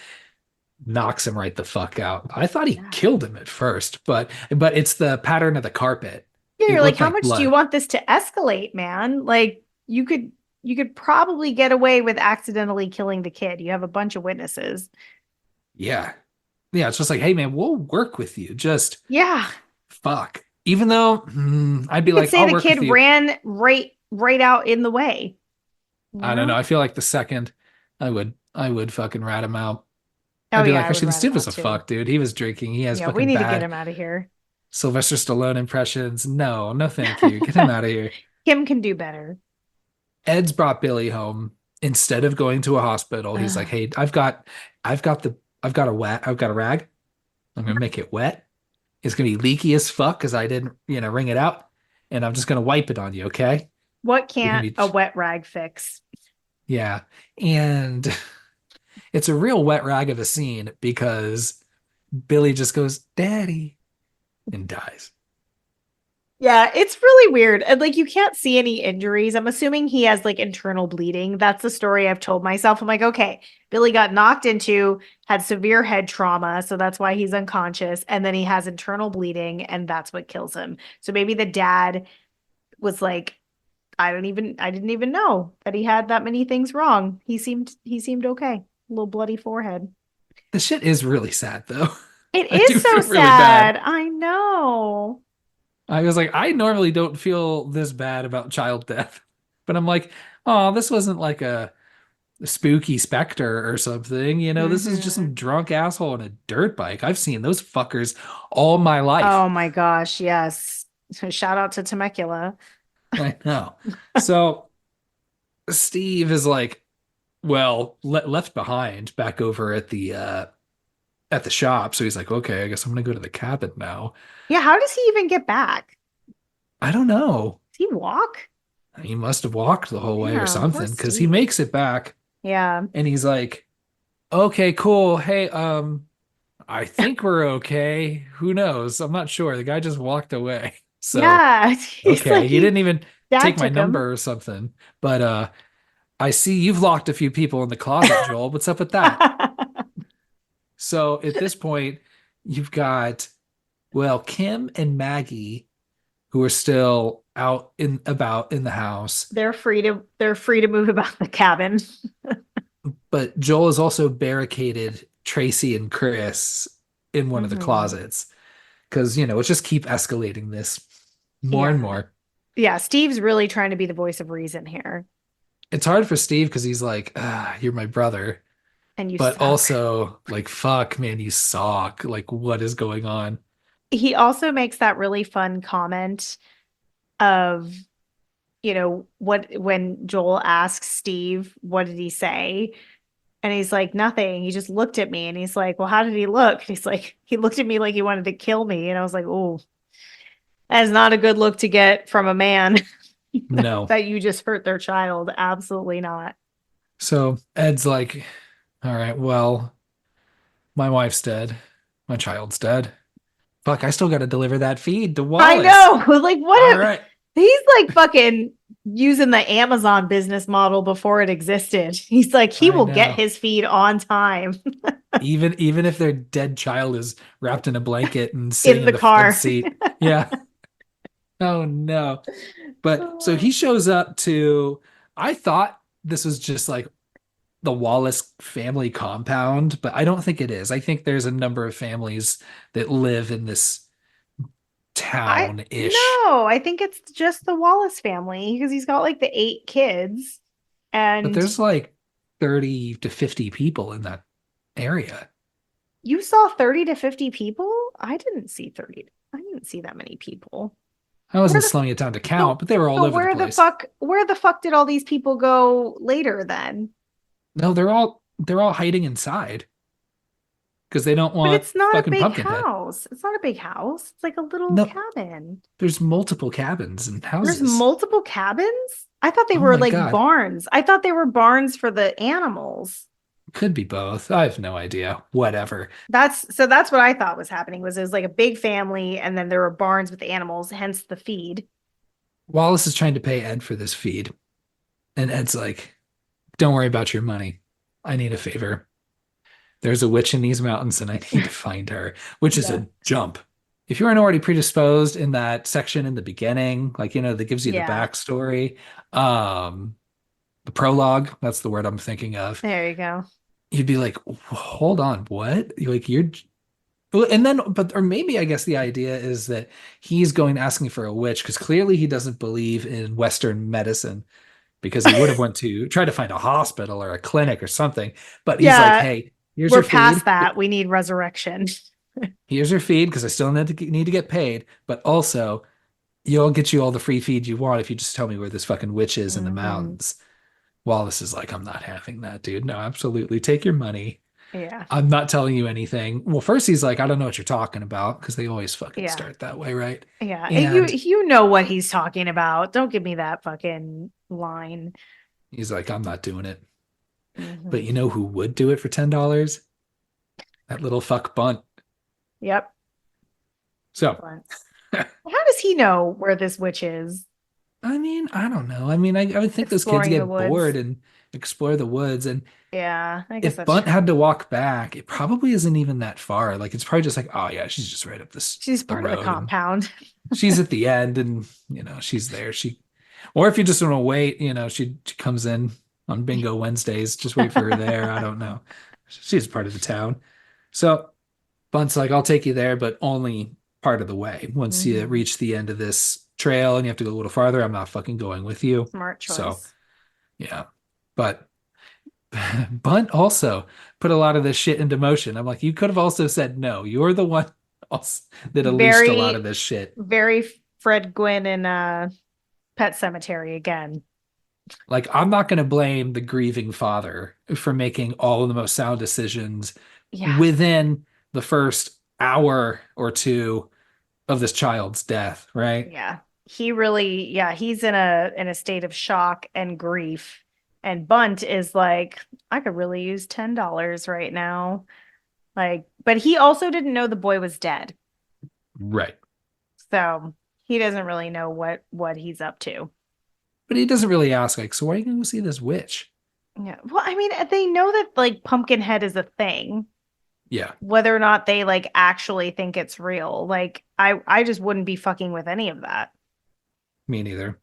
knocks him right the fuck out. I thought he Yeah. killed him at first, but it's the pattern of the carpet. Yeah, It you're like, looked how like much do you blood. want this to escalate, man? Like you could probably get away with accidentally killing the kid. You have a bunch of witnesses. Yeah. Yeah, it's just like, hey man, we'll work with you. Just Yeah. fuck. Even though I'd be You could like, say I'll the work with kid you. ran right out in the way, you I don't know. know? I feel like the second I would fucking rat him out. Oh I'd be yeah, like, I would actually, this rat him dude was out a too. fuck, dude. He was drinking. He has Yeah, we fucking need to get bad him out of here. Sylvester Stallone impressions. No, no, thank you. Get him out of here. Kim can do better. Ed's brought Billy home. Instead of going to a hospital, he's like, Ugh. hey, I've got a rag. I'm gonna make it wet. It's gonna be leaky as fuck because I didn't, wring it out. And I'm just gonna wipe it on you, okay? What You're gonna can't be a wet rag fix? yeah. And it's a real wet rag of a scene because Billy just goes, Daddy, and dies. Yeah, it's really weird. And like you can't see any injuries. I'm assuming he has like internal bleeding. That's the story I've told myself. I'm like, okay, Billy got knocked into, had severe head trauma, so that's why he's unconscious, and then he has internal bleeding and that's what kills him. So maybe the dad was like, I didn't even know that he had that many things wrong. He seemed okay. A little bloody forehead. The shit is really sad though. It I do is so feel really bad. sad. I know. I was like, I normally don't feel this bad about child death, but I'm like, oh, this wasn't like a spooky specter or something. This is just Hmm. some drunk asshole on a dirt bike. I've seen those fuckers all my life. Oh my gosh, yes. So shout out to Temecula. I know. So Steve is like, well, left behind back over at the shop. So he's like, okay, I guess I'm gonna go to the cabin now. Yeah, how does he even get back? I don't know. Does he walk? He must have walked the whole way or Damn, poor something because he Steve. makes it back Yeah. and he's like, okay, cool. Hey, I think we're okay. Who knows? I'm not sure. The guy just walked away. So, Yeah. He's okay, like he he didn't even dad take my took him. number or something. But I see you've locked a few people in the closet, Joel. What's up with that? So at this point, you've got, well, Kim and Maggie who are still out in about in the house, They're free to move about the cabin. but Joel has also barricaded Tracy and Chris in one of the Hmm. closets because it's just keep escalating this more and Yeah. more. Yeah, Steve's really trying to be the voice of reason here. It's hard for Steve because he's like, you're my brother, And you but suck. also like, fuck, man, you suck. Like, what is going on? He also makes that really fun comment of, what when Joel asks Steve, what did he say? And he's like, nothing. He just looked at me and he's like, well, how did he look? And he's like, he looked at me like he wanted to kill me. And I was like, oh, that is not a good look to get from a man No. that you just hurt their child. Absolutely not. So Ed's like, all right, well, my wife's dead. My child's dead. Fuck, I still got to deliver that feed to I Wallace. know. Like, All what? right. He's like fucking using the Amazon business model before it existed. He's like, he I will get know. his feed on time Even if their dead child is wrapped in a blanket and sitting in in the the front car. seat. Yeah. Oh no. But so he shows up to I thought this was just like the Wallace family compound, but I don't think it is. I think there's a number of families that live in this I town-ish. no, I think it's just the Wallace family because he's got like the 8 kids. But And there's like 30 to 50 people in that area. you saw 30 to 50 people? I didn't see 30. I didn't see that many people. I Where wasn't the slowing it down to count, so but they were all so over the place. where the fuck did all these people go later then? No, they're all hiding inside because they don't But want it's not a fucking big Pumpkinhead. house. It's not a big house. It's like a little No, cabin. there's multiple cabins and There's houses. multiple cabins? I thought they Oh were my like God. barns. I thought they were barns for the animals. Could be both. I have no idea. Whatever. That's what I thought was happening was it was like a big family and then there were barns with the animals, hence the feed. Wallace is trying to pay Ed for this feed, and Ed's like, "Don't worry about your money. I need a favor. There's a witch in these mountains, and I need to find her," which is Yeah. a jump. If you weren't already predisposed in that section in the beginning, like, that gives you the Yeah. backstory, um, the prologue, that's the word I'm thinking of, There you go. you'd be like, hold on, what? Like, you're, well, and then, but, or maybe I guess the idea is that he's going asking for a witch because clearly he doesn't believe in Western medicine because he would have went to try to find a hospital or a clinic or something. But he's like, Yeah, hey, here's we're your past feed. that. We need resurrection. Here's your feed because I still need to get paid. But also, you'll get you all the free feed you want if you just tell me where this fucking witch is in the Hmm. mountains. Wallace is like, I'm not having that, dude. No, absolutely. Take your money. Yeah. I'm not telling you anything. Well, first he's like, I don't know what you're talking about because they always fucking Yeah. start that way, right? Yeah. And You know what he's talking about. Don't give me that fucking line. he's like, I'm not doing it. But Hmm. you know who would do it for $10? That little fuck Bunt. Yep. So, But how does he know where this witch is? I mean, I don't know. I mean, I would think those kids Exploring the get bored woods. and explore the woods. And Yeah, I guess if that's Bunt true. had to walk back, it probably isn't even that far. Like, it's probably just like, oh, yeah, she's just right up She's the part of the road. And compound. she's at the end and, she's there. Or if you just want to wait, she comes in on Bingo Wednesdays. Just wait for her there. I don't know. She's part of the town. So Bunt's like, I'll take you there, but only part of the way. Once you Hmm. reach the end of this trail and you have to go a little farther, I'm not fucking going with you. Smart So, choice. yeah. But Bunt also put a lot of this shit into motion. I'm like, you could have also said no. You're the one else that unleashed a lot of Very, this shit. very Fred Gwynn and Pet Cemetery again. Like, I'm not going to blame the grieving father for making all of the most sound decisions Yeah. within the first hour or two of this child's death, right? Yeah. He really, yeah, he's in a state of shock and grief. And Bunt is like, I could really use $10 right now. Like, but he also didn't know the boy was dead. Right. So he doesn't really know what he's up to. But he doesn't really ask, like, so why are you going to go see this witch? Yeah. Well, I mean, they know that like Pumpkinhead is a thing, Yeah, whether or not they like actually think it's real. Like I just wouldn't be fucking with any of that. me neither.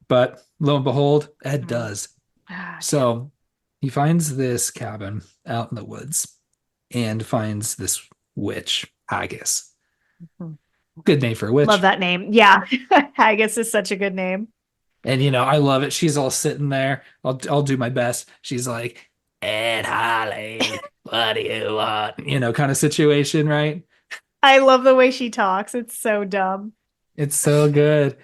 But lo and behold, Ed Mm. does. Ah, damn. So he finds this cabin out in the woods and finds this witch, Haggis. Mhm. Good name for a Love witch. that name. Yeah. Haggis is such a good name. And I love it. She's all sitting there. I'll do my best. She's like, Ed Holly, what do you want? Kind of situation, right? I love the way she talks. It's so dumb. It's so good.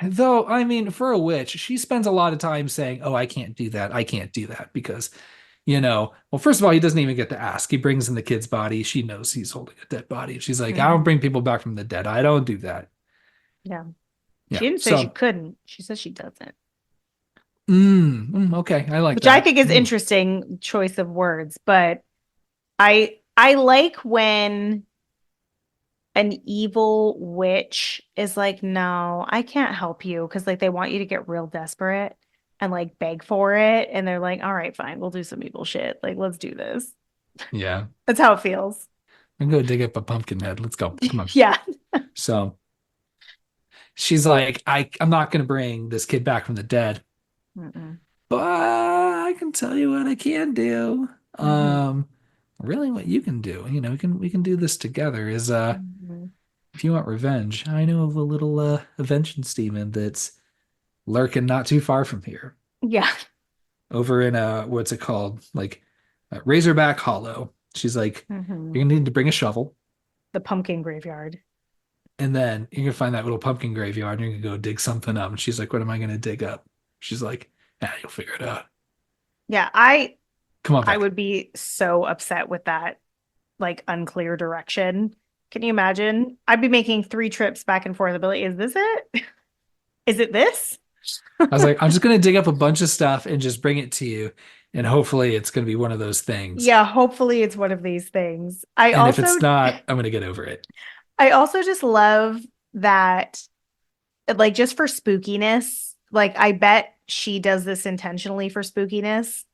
Though, I mean, for a witch, she spends a lot of time saying, "Oh, I can't do that. I can't do that," because, well, first of all, he doesn't even get to ask. He brings in the kid's body. She knows he's holding a dead body. She's like, "I don't Hmm. bring people back from the dead. I don't do that." Yeah. Yeah. She didn't say she So, couldn't. She says she doesn't. okay, I like Which I that. think is interesting choice of words, but I like when an evil witch is like, no, I can't help you because like they want you to get real desperate and like beg for it. And they're like, all right, fine, we'll do some evil shit. Like, let's do this. Yeah, That's how it feels. I'm gonna go dig up a pumpkin head. Let's go. Come on. Yeah. So she's like, I'm not gonna bring this kid back from the dead, Mm-mm. but I can tell you what I can do. Hmm. Really, what you can do, we can do this together. Is Hmm. if you want revenge, I know of a little vengeance demon that's lurking not too far from here, Yeah. over in what's it called, like Razorback Hollow. She's like, Hmm. you're gonna need to bring a shovel, The pumpkin graveyard. and then you're gonna find that little pumpkin graveyard, and you're gonna go dig something up. And she's like, what am I gonna dig up? She's like, yeah, you'll figure it out. Yeah, I Come on I back. would be so upset with that like unclear direction. Can you imagine? I'd be making 3 trips back and forth. I'd be like, is this it? Is it this? I was like, I'm just gonna dig up a bunch of stuff and just bring it to you, and hopefully it's gonna be one of those things. Yeah, hopefully it's one of these things. I And if also it's not, I'm gonna get over it. I also just love that like just for spookiness, like I bet she does this intentionally for spookiness,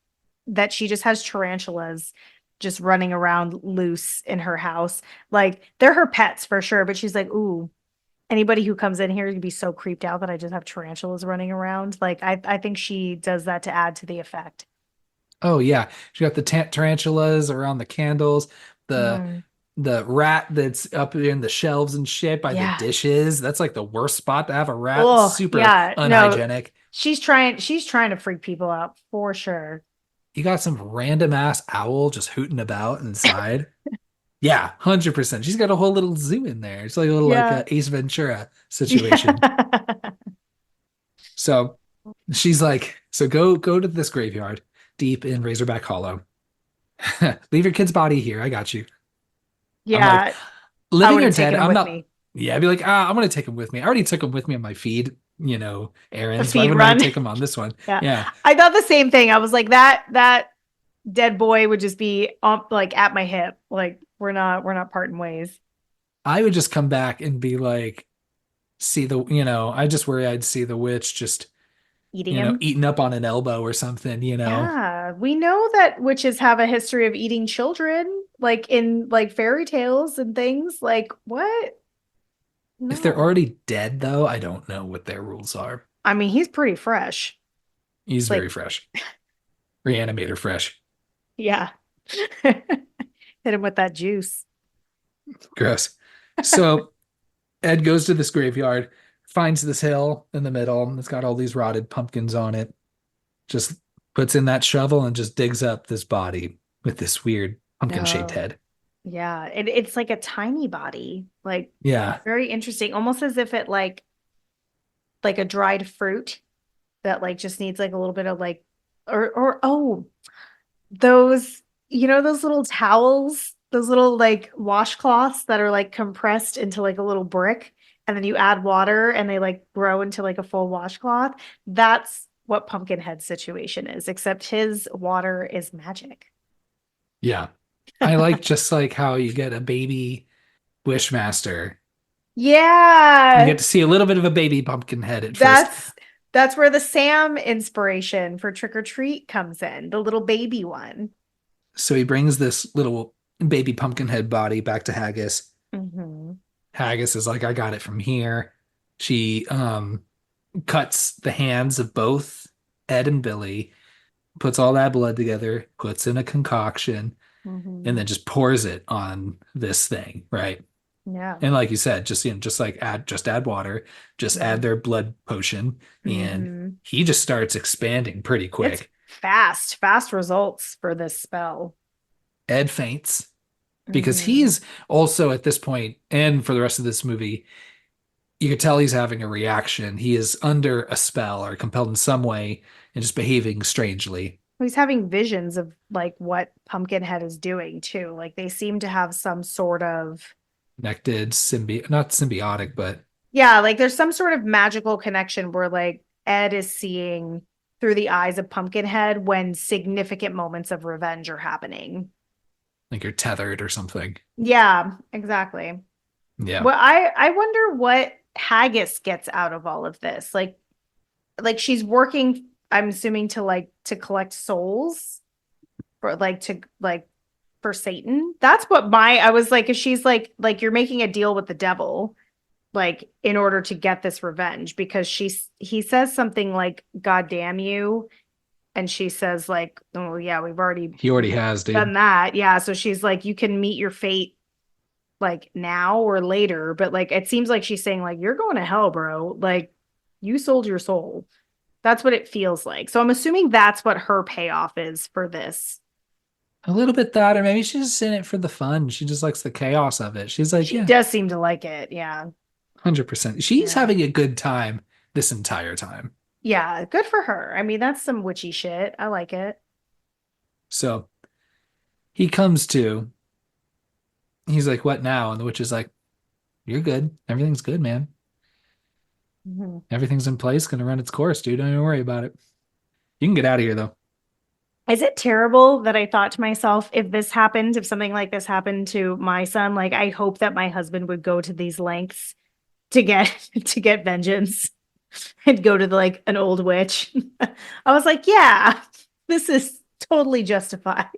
that she just has tarantulas just running around loose in her house. Like they're her pets for sure, but she's like, ooh, anybody who comes in here is gonna be so creeped out that I just have tarantulas running around. Like I think she does that to add to the effect. Oh yeah, she got the tarantulas around the candles, the Mhm. the rat that's up in the shelves and shit by the Yeah. dishes. That's like the worst spot to have a rat. It's Oh, super yeah. No, unhygienic. she's trying to freak people out for sure. You got some random ass owl just hooting about inside. Yeah, 100%. She's got a whole little zoo in there. It's like a little like Yeah. a Ace Ventura situation. Yeah. So she's like, so go to this graveyard deep in Razorback Hollow. Leave your kid's body here. I got you. I'm like, Yeah. I living would or have dead, taken him I'm with not. me. Yeah, I'd be like, I'm gonna take him with me. I already took him with me on my feed, A errands. Why feed wouldn't I run. take him on this one? Yeah. Yeah, I thought the same thing. I was like, that dead boy would just be like at my hip. Like we're not parting ways. I would just come back and be like, see I just worry I'd see the witch just, Eating him. eating up on an elbow or something. Yeah. We know that witches have a history of eating children, like in like fairy tales and things. Like, what? If they're No. already dead, though, I don't know what their rules are. I mean, he's pretty fresh. He's very Like, fresh, reanimator fresh. yeah. Hit him with that juice. Gross. So Ed goes to this graveyard, finds this hill in the middle, and it's got all these rotted pumpkins on it. Just puts in that shovel and just digs up this body with this weird pumpkin shaped No. head. Yeah. It's like a tiny body. Like Yeah. very interesting. Almost as if it like a dried fruit that like just needs like a little bit of like or oh, those those little towels, those little like washcloths that are like compressed into like a little brick and then you add water and they like grow into like a full washcloth. That's what Pumpkinhead's situation is, except his water is magic. Yeah. I like just like how you get a baby Wishmaster. You Yeah. get to see a little bit of a baby pumpkin head at first. That's where the Sam inspiration for Trick or Treat comes in, the little baby one. So he brings this little baby pumpkin head body back to Haggis. Hmm. Haggis is like, I got it from here. She cuts the hands of both Ed and Billy, puts all that blood together, puts in a concoction, and Hmm. then just pours it on this thing, right? Yeah. And like you said, just like add water, just Yeah. add their blood potion, and Hmm. he just starts expanding pretty It's quick. fast results for this spell. Ed faints because Hmm. he's also at this point, and for the rest of this movie, you could tell he's having a reaction. He is under a spell or compelled in some way and just behaving strangely. He's having visions of like what Pumpkinhead is doing too. Like they seem to have some sort of Connected, not symbiotic, but yeah, like there's some sort of magical connection where like Ed is seeing through the eyes of Pumpkinhead when significant moments of revenge are happening. like you're tethered or something. Yeah, exactly. Yeah. Well, I wonder what Haggis gets out of all of this. Like she's working, I'm assuming to collect souls for for Satan. That's what my I was like, if she's like you're making a deal with the devil, like in order to get this revenge, because he says something like, God damn you. And she says, like, oh yeah, we've already He already has, done dude. that. Yeah. So she's like, you can meet your fate like now or later. But like it seems like she's saying, like, you're going to hell, bro. Like you sold your soul. That's what it feels like. So I'm assuming that's what her payoff is for this. A little bit that, or maybe she's just in it for the fun. She just likes the chaos of it. She's like, She yeah, does seem to like it. Yeah. 100%. She's Yeah. having a good time this entire time. Yeah. Good for her. I mean, that's some witchy shit. I like it. So he comes to, he's like, what now? And the witch is like, you're good. Everything's good, man. Mhm. Everything's in place, gonna run its course, dude. Don't even worry about it. You can get out of here though. Is it terrible that I thought to myself, if this happened, if something like this happened to my son, like I hope that my husband would go to these lengths to get to get vengeance and go to like an old witch. I was like, yeah, this is totally justified.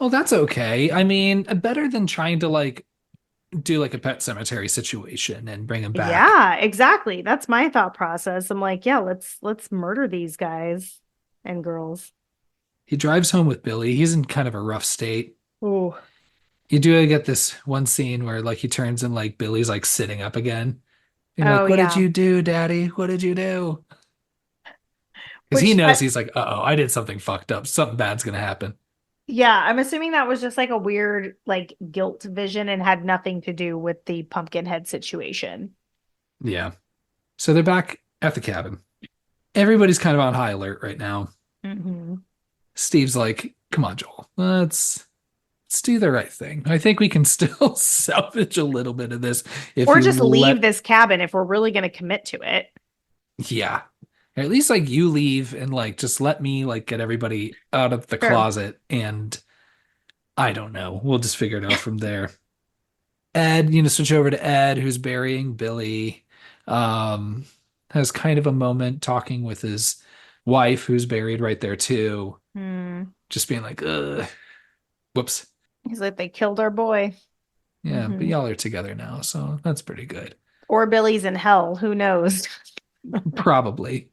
Well, that's okay. I mean, better than trying to like do like a pet cemetery situation and bring him back. Yeah, exactly. That's my thought process. I'm like, yeah, let's murder these guys and girls. He drives home with Billy. He's in kind of a rough state. Oh, You do get this one scene where like he turns and like Billy's like sitting up again. And you're oh like, what did yeah. you do, Daddy? What did you do? Because he Which knows he's like, uh-oh, I did something fucked up. Something bad's gonna happen. yeah, I'm assuming that was just like a weird like guilt vision and had nothing to do with the Pumpkinhead situation. Yeah. So they're back at the cabin. Everybody's kind of on high alert right now. Hmm. Steve's like, come on, Joel. Let's do the right thing. I think we can still salvage a little bit of this if Or you just leave let, this cabin if we're really going to commit to it. yeah. Or at least like you leave and like just let me like get everybody out of the Sure. closet and I don't know. We'll just figure it out from there. Ed, switch over to Ed, who's burying Billy. Um, has kind of a moment talking with his wife, who's buried right there too. Hmm. Just being like, whoops. He's like, they killed our boy. Yeah, but Hmm. y'all are together now, so that's pretty good. Or Billy's in hell. Who knows? Probably.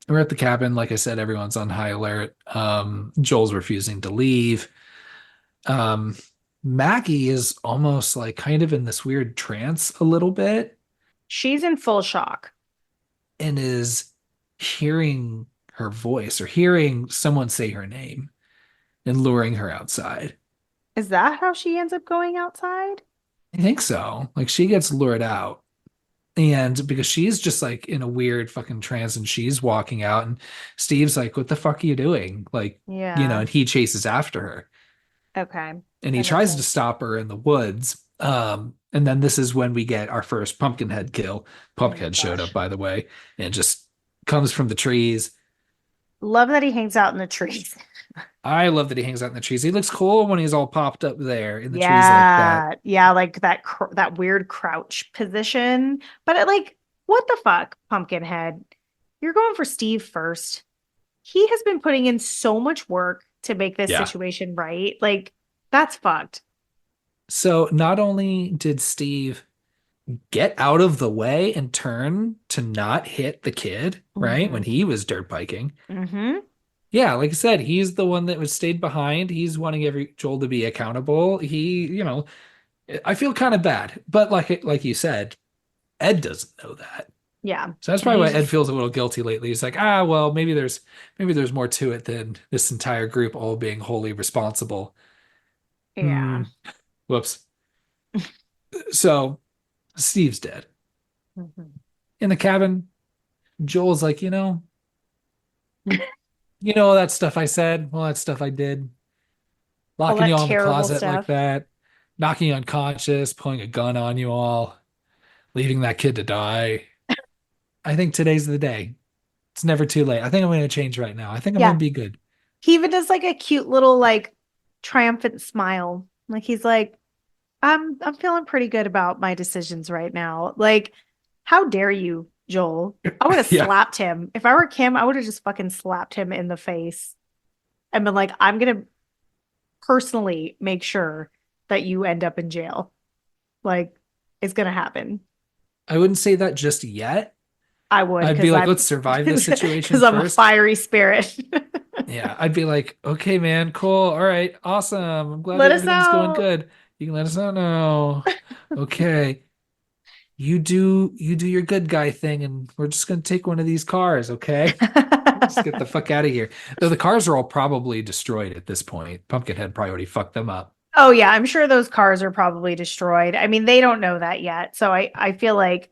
We're at the cabin. Like I said, everyone's on high alert. Joel's refusing to leave. Um, Maggie is almost like kind of in this weird trance a little bit She's in full shock. and is hearing her voice or hearing someone say her name and luring her outside. Is that how she ends up going outside? I think so. Like she gets lured out. And because she's just like in a weird fucking trance and she's walking out and Steve's like, what the fuck are you doing? Like, Yeah. and he chases after her Okay. and he That makes tries to sense. stop her in the woods. And then this is when we get our first Pumpkinhead kill. Oh Pumpkinhead showed up, gosh. by the way, and just comes from the trees. Love that he hangs out in the trees. I love that he hangs out in the trees. He looks cool when he's all popped up there in the trees like that. Yeah. Yeah, like that weird crouch position. But like what the fuck, Pumpkinhead? You're going for Steve first. He has been putting in so much work to make this Yeah. situation right. Like that's fucked. So not only did Steve get out of the way and turn to not hit the kid, right? When Hmm. he was dirt biking. Hmm. Yeah, like I said, he's the one that was stayed behind. He's wanting every Joel to be accountable. I feel kind of bad, but like you said, Ed doesn't know that. Yeah. So that's And probably why he's Ed just feels a little guilty lately. He's like, well, maybe there's more to it than this entire group all being wholly responsible. yeah. Hmm, whoops. So Steve's dead. Mhm. In the cabin, Joel's like, all that stuff I said, all that stuff I did, All locking you that all in the terrible closet like stuff. that, knocking you unconscious, pulling a gun on you all, leaving that kid to die. I think today's the day. It's never too late. I think I'm going to change right now. I think I'm going to Yeah. be good. He even does like a cute little like triumphant smile. Like he's like, I'm feeling pretty good about my decisions right now. Like, how dare you, Joel? I would have Yeah. slapped him. If I were Kim, I would have just fucking slapped him in the face and been like, I'm gonna personally make sure that you end up in jail. Like, it's gonna happen. I wouldn't say that just yet. I would I'd be because like, I'm let's survive this situation because I'm a first. fiery spirit. Yeah, I'd be like, okay, man, cool. All right, awesome. I'm glad Let that us everything's going know. good. You can let us know now. Okay. You do your good guy thing, and we're just gonna take one of these cars, okay? Just get the fuck out of here. Though the cars are all probably destroyed at this point. Pumpkinhead probably already fucked them up. Oh yeah, I'm sure those cars are probably destroyed. I mean, they don't know that yet. So I feel like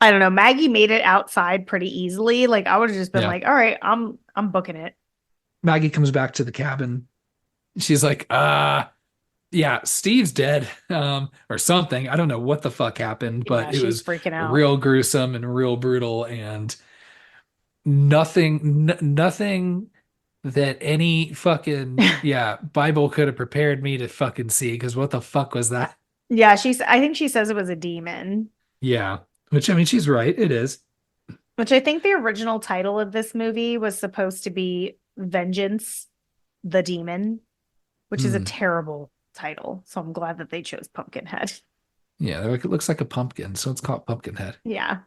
I don't know, Maggie made it outside pretty easily. Like I would have just been Yeah. like, "All right, I'm booking it." Maggie comes back to the cabin. She's like, yeah, Steve's dead, or something. I don't know what the fuck happened, Yeah, but it she's was freaking out. real gruesome and real brutal, and nothing that any fucking yeah Bible could have prepared me to fucking see. Because what the fuck was that? Yeah, I think she says it was a demon, Yeah, which I mean, she's right. It is. which I think the original title of this movie was supposed to be Vengeance the Demon, which is a Hmm. terrible title. So I'm glad that they chose Pumpkinhead. Yeah, they're like, it looks like a pumpkin, so it's called Pumpkinhead. Yeah.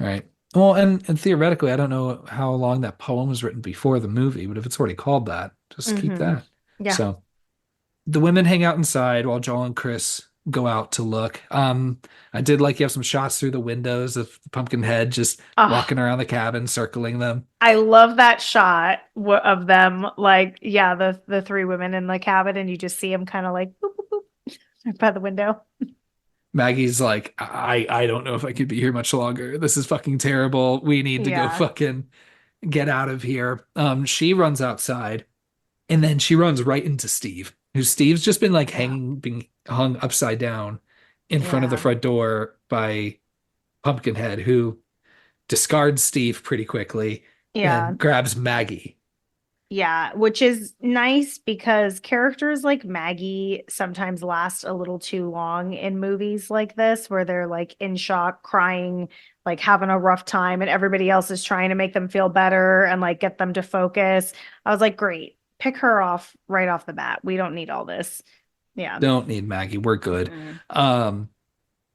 Right. Well, and theoretically, I don't know how long that poem was written before the movie, but if it's already called that, just keep Hmm. that. Yeah. So the women hang out inside while Joel and Chris go out to look. I did like you have some shots through the windows of Pumpkinhead just Oh, walking around the cabin, circling them. I love that shot of them, like, yeah, the three women in the cabin, and you just see them kind of like boop, boop, boop, by the window. Maggie's like, I don't know if I could be here much longer. This is fucking terrible. We need to go Yeah. fucking get out of here. She runs outside and then she runs right into Steve, who Steve's just been like Yeah. hanging, being hung upside down in front of the Yeah. front door by Pumpkinhead, who discards Steve pretty quickly Yeah. and grabs Maggie. Yeah, which is nice because characters like Maggie sometimes last a little too long in movies like this, where they're like in shock, crying, like having a rough time, and everybody else is trying to make them feel better and like get them to focus. I was like, great, pick her off right off the bat. We don't need all this. Yeah. Don't need Maggie. We're good. Mm-mm. Um,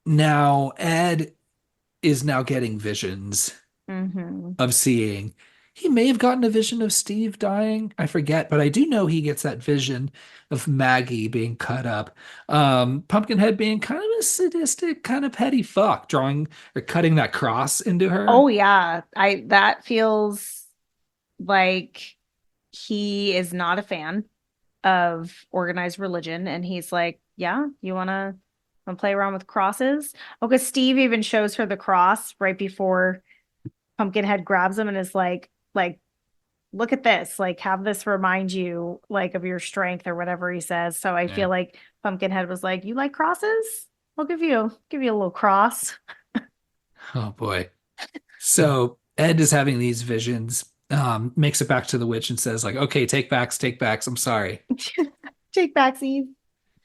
Now Ed is now getting visions Mm-hmm. of seeing. He may have gotten a vision of Steve dying. I forget, but I do know he gets that vision of Maggie being cut up. Pumpkinhead being kind of a sadistic, kind of petty fuck, drawing or cutting that cross into Oh her. yeah, I that feels like he is not a fan of organized religion, and he's like, yeah, you wanna play around with crosses? Oh, because Steve even shows her the cross right before Pumpkinhead grabs him and is like look at this, like have this remind you like of your strength or whatever he says. So I Yeah. feel like Pumpkinhead was like, you like crosses? I'll give you a little cross. Oh boy. So Ed is having these visions, makes it back to the witch and says, like, okay, take backs. I'm sorry. Take backsies.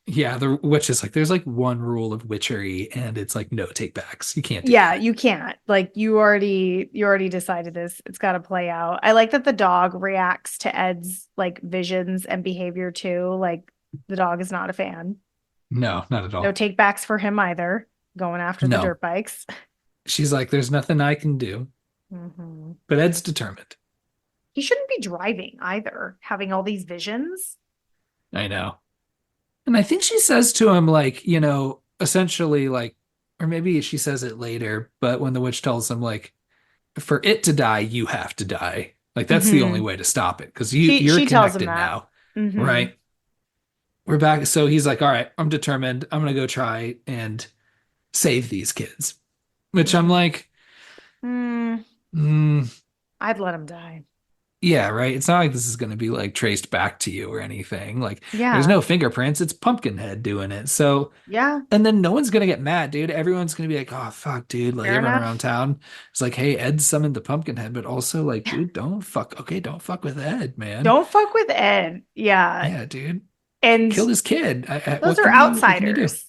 Yeah, the witch is like, there's like one rule of witchery, and it's like, no take backs. You can't do Yeah, that. you can't. Like you already decided this. It's got to play out. I like that the dog reacts to Ed's like visions and behavior too. Like the dog is not a fan. No, not at No all. take backs for him either. Going after the No. dirt bikes. She's like, there's nothing I can do. Mhm. But Ed's determined. He shouldn't be driving either, having all these visions. I know. And I think she says to him, like, essentially, like, or maybe she says it later, but when the witch tells him, like, for it to die, you have to die. Like, that's the only Hmm. way to stop it because you're She tells him connected that. now, Hmm. right? We're back. So he's like, all right, I'm determined. I'm going to go try and save these kids, which I'm Hmm. like, Mm, mm, I'd let him die. yeah, right. It's not like this is going to be like traced back to you or anything. Like, there's Yeah. no fingerprints. It's Pumpkinhead doing it. So, Yeah. and then no one's gonna get mad, dude. Everyone's gonna be like, "Oh fuck, dude!" Like Fair everyone around enough. town is like, "Hey, Ed summoned the Pumpkinhead," but also like, dude, don't fuck. Okay, don't fuck with Ed, man. Don't fuck with Ed. Yeah. Yeah, dude, And killed his kid. those are What can you do? outsiders.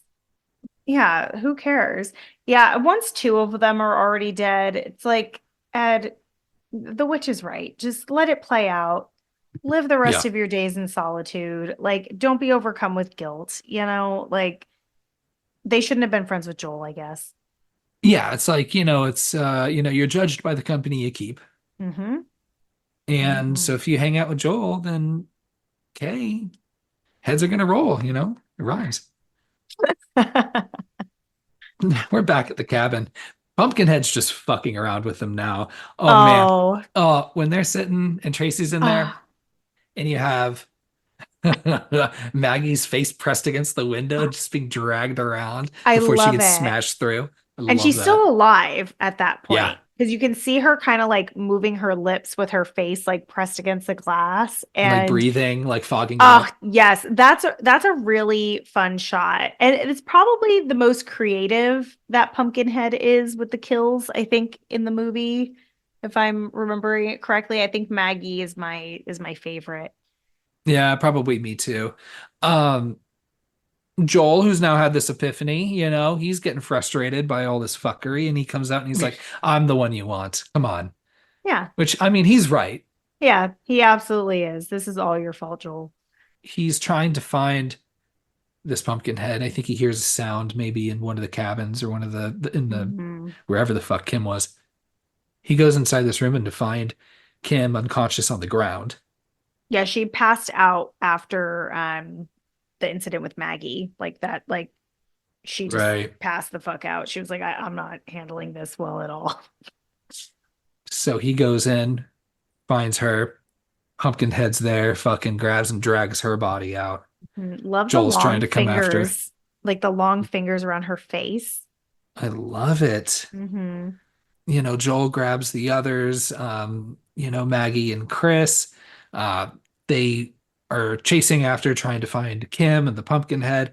Yeah, who cares? Yeah, once two of them are already dead, it's like, Ed, the witch is right. Just let it play out. Live the rest Yeah, of your days in solitude. Like, don't be overcome with guilt, Like, they shouldn't have been friends with Joel, I guess. yeah. It's like it's you're judged by the company you keep, Mm-hmm. and so Mm-hmm. if you hang out with Joel, then okay, heads are gonna roll. It rhymes. We're back at the cabin. Pumpkinhead's just fucking around with them now. Oh man. Oh, Oh, when they're sitting and Tracy's in there oh, and you have Maggie's face pressed against the window, just being dragged around I before she love gets it. smashed through. I And love she's that. still alive at that Yeah. point because you can see her kind of like moving her lips with her face like pressed against the glass. And like And breathing, like fogging it oh up. yes, that's a really fun shot. And it's probably the most creative that Pumpkinhead is with the kills, I think, in the movie. If I'm remembering it correctly, I think Maggie is my favorite. Yeah, probably me too. Um, Joel, who's now had this epiphany, he's getting frustrated by all this fuckery, and he comes out and he's like, I'm the one you want. Come on. Yeah. Which, I mean, he's right. Yeah, he absolutely is. This is all your fault, Joel. He's trying to find this pumpkin head. I think he hears a sound maybe in one of the cabins or one of in the Hmm. wherever the fuck Kim was. He goes inside this room and to find Kim unconscious on the ground. Yeah, she passed out after the incident with Maggie. Like that, like she just Right. passed the fuck out. She was like, I'm not handling this well at all. So he goes in, finds her. Pumpkinhead's there, fucking grabs and drags her body out. Love the Joel's trying long to come after her. fingers, like the long fingers around her face. I love it. Hmm. Joel grabs the others, Maggie and Chris. Uh, they are chasing after, trying to find Kim and the Pumpkinhead.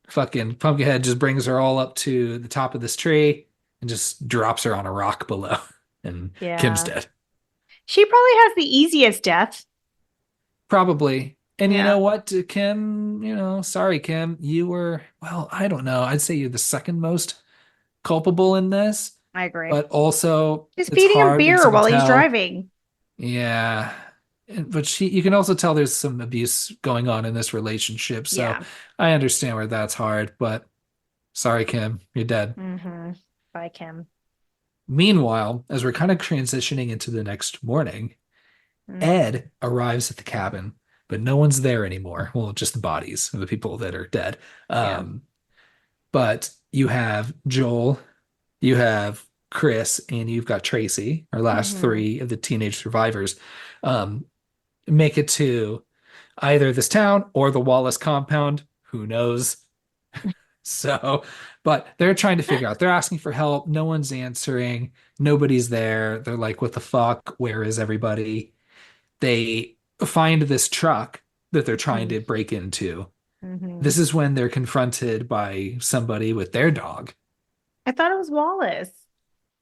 Fucking Pumpkinhead just brings her all up to the top of this tree and just drops her on a rock below. And Kim's Yeah. dead. She probably has the easiest death. Probably. And you Yeah, know what, Kim, sorry, Kim, you were, well, I don't know. I'd say you're the second most culpable in this, I agree. but also Just it's feeding him hard because beer you can while he's tell. driving. Yeah. But you can also tell there's some abuse going on in this relationship. So Yeah. I understand where that's hard, but sorry, Kim, you're dead. Hmm. By Kim. Meanwhile, as we're kind of transitioning into the next morning, Mm. Ed arrives at the cabin, but no one's there anymore. Well, just the bodies of the people that are dead. Yeah. Um, but you have Joel, you have Chris, and you've got Tracy, our last Hmm. three of the teenage survivors, um, make it to either this town or the Wallace compound. Who knows? So, but they're trying to figure out. They're asking for help. No one's answering. Nobody's there. They're like, what the fuck? Where is everybody? They find this truck that they're trying to break into. Hmm. This is when they're confronted by somebody with their dog. I thought it was Wallace.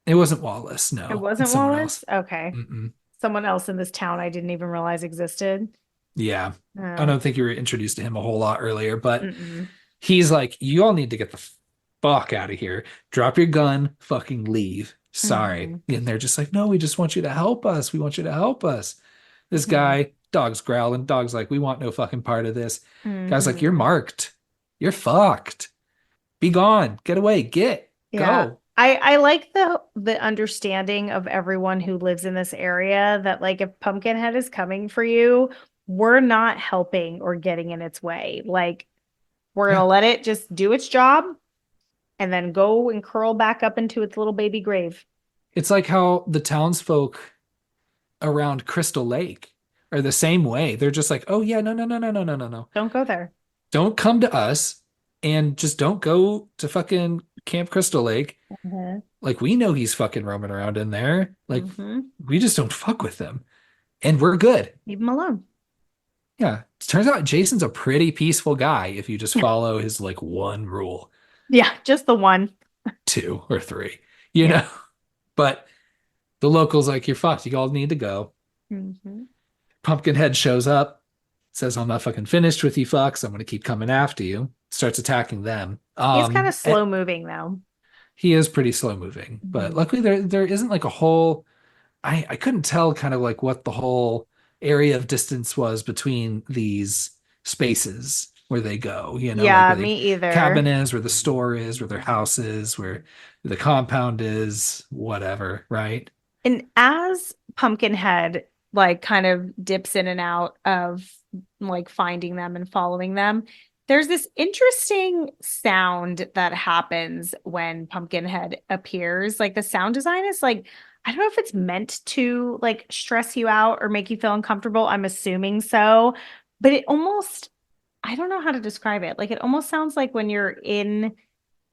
It wasn't Wallace, It no, it's wasn't someone Wallace? else. Okay. Mm-mm. Someone else in this town I didn't even realize existed. Yeah, I Oh. don't think you were introduced to him a whole lot earlier, but Mm-mm. he's like, you all need to get the fuck out of here. Drop your gun, fucking leave. Sorry. Hmm. And they're just like, no, we just want you to help us. We want you to help us. This Hmm. guy, dog's growling. Dog's like, we want no fucking part of this. Guy's like, you're Hmm. marked. You're fucked. Be gone. Get away. Yeah. Go. I like the understanding of everyone who lives in this area that like if Pumpkinhead is coming for you, we're not helping or getting in its way. Like we're Yeah. gonna let it just do its job and then go and curl back up into its little baby grave. It's like how the townsfolk around Crystal Lake are the same way. They're just like, oh yeah, no, no, no, no, no, no, no, no. Don't go there. Don't come to us and just don't go to fucking Camp Crystal Lake. Hmm. Like we know he's fucking roaming around in there. Like Hmm. we just don't fuck with him. And we're good. Leave him alone. Yeah. It turns out Jason's a pretty peaceful guy if you just Yeah. follow his like one rule, Yeah, just the one. two or three, you Yeah. know? But the locals like, you're fucked. You all need to go. Hmm. Pumpkinhead shows up, says, I'm not fucking finished with you fucks. I'm gonna keep coming after you. Starts attacking them. He's kind of slow moving though. He is pretty slow moving, but Hmm. luckily there isn't like a whole I couldn't tell kind of like what the whole area of distance was between these spaces where they go, like Yeah, where the me either. cabin is, where the store is, where their house is, where the compound is, whatever, right? And as Pumpkinhead like kind of dips in and out of like finding them and following them, There's this interesting sound that happens when Pumpkinhead appears. Like the sound design is like, I don't know if it's meant to like stress you out or make you feel uncomfortable. I'm assuming so, but it almost, I don't know how to describe it. Like it almost sounds like when you're in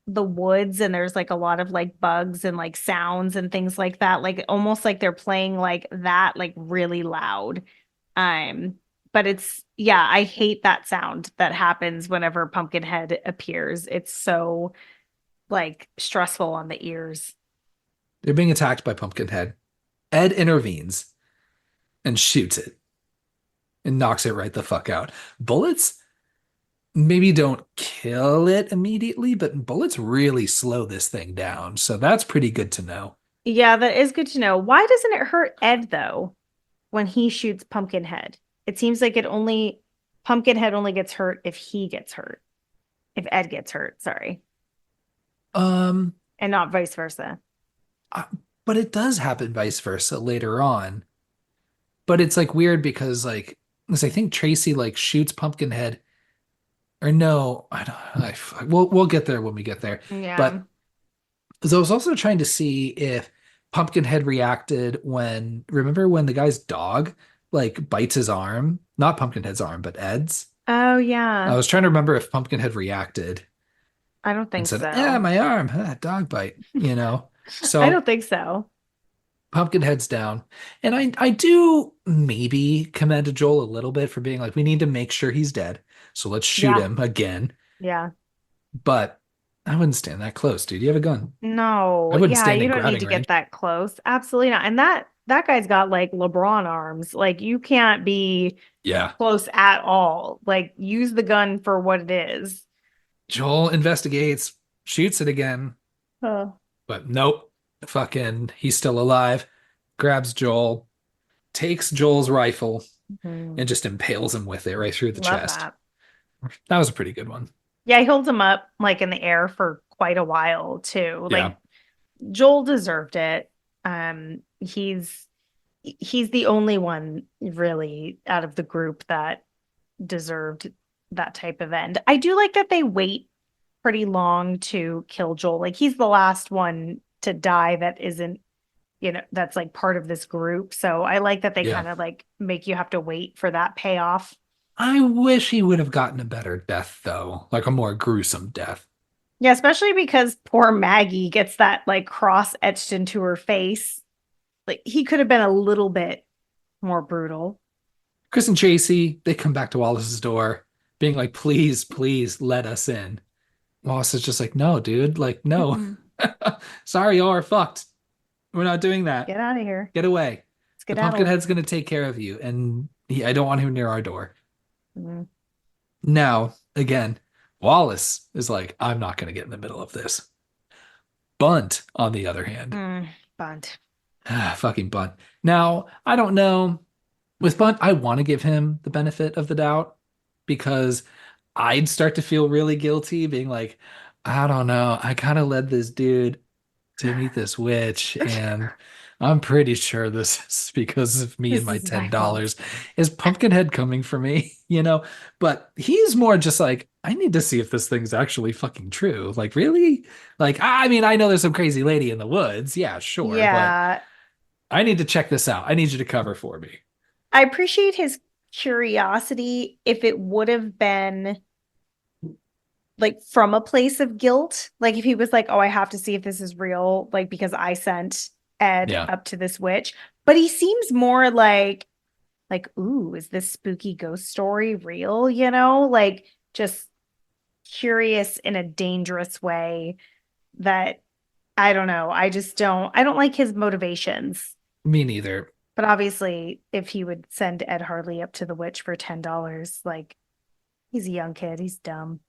the woods and there's like a lot of like bugs and like sounds and things like that, like almost like they're playing like that like really loud. um but it's, yeah, I hate that sound that happens whenever Pumpkinhead appears. It's so like stressful on the ears. They're being attacked by Pumpkinhead. Ed intervenes and shoots it and knocks it right the fuck out. Bullets maybe don't kill it immediately, but bullets really slow this thing down. So that's pretty good to know. Yeah, that is good to know. Why doesn't it hurt Ed though when he shoots Pumpkinhead? It seems like it only, Pumpkinhead only gets hurt if he gets hurt, if Ed gets hurt, sorry, Um, and not vice versa. uh, but it does happen vice versa later on. But it's like weird because like, because I think Tracy like shoots Pumpkinhead, or no, I don't. We'll get there when we get there. Yeah. But so I was also trying to see if Pumpkinhead reacted when, remember when the guy's dog like bites his arm? Not Pumpkinhead's arm, but Ed's. Oh I yeah. was trying to remember if Pumpkinhead reacted I don't and think said, "Yeah, so. my arm, dog bite," you know. I don't So think so. Pumpkinhead's down, and I do maybe commend Joel a little bit for being like, we need to make sure he's dead, so let's shoot Yeah. him again. Yeah. But I wouldn't stand that close, dude. You have a gun. I No. wouldn't Yeah, stand you in don't need grabbing to get range. that close. Absolutely not. And that guy's got like LeBron arms. Like you can't be Yeah. close at all. Like use the gun for what it is. Joel investigates, shoots it again, Oh. but nope. Fucking, he's still alive. Grabs Joel, takes Joel's rifle, Mhm. and just impales him with it right through the Love chest. that. That was a pretty good one. Yeah, he holds him up like in the air for quite a while too. Yeah. Like Joel deserved it. He's the only one really out of the group that deserved that type of end. I do like that they wait pretty long to kill Joel. Like he's the last one to die that isn't, that's like part of this group. So I like that they Yeah. kind of like make you have to wait for that payoff. I wish he would have gotten a better death, though, like a more gruesome death. Yeah, especially because poor Maggie gets that like cross etched into her face. Like he could have been a little bit more brutal. Chris and Tracy, they come back to Wallace's door, being like, please, please let us in. Wallace is just like, no, dude, like, no. Mm-mm. Sorry, y'all are fucked. We're not doing that. Get out of here. Get away. The Skedaddle. Pumpkinhead's going to take care of you, and I don't want him near our door. Mm. Now, again, Wallace is like, I'm not going to get in the middle of this. Bunt, on the other hand, Bunt. fucking Bunt. Now, I don't know. With Bunt, I want to give him the benefit of the doubt because I'd start to feel really guilty being like, I don't know. I kind of led this dude to meet this witch, and I'm pretty sure this is because of me and This my is my fault. $10. Is Pumpkinhead coming for me? You know, but he's more just like, I need to see if this thing's actually fucking true. Like, really? Like, I mean, I know there's some crazy lady in the woods. Yeah, sure. But Yeah. I need to check this out. I need you to cover for me. I appreciate his curiosity if it would have been like from a place of guilt. Like if he was like, oh, I have to see if this is real, like because I sent Ed Yeah. up to this witch. But he seems more like, ooh, is this spooky ghost story real? Like just curious in a dangerous way that I don't know. I don't like his motivations. Me neither. But obviously, if he would send Ed Harley up to the witch for $10, like he's a young kid, he's dumb.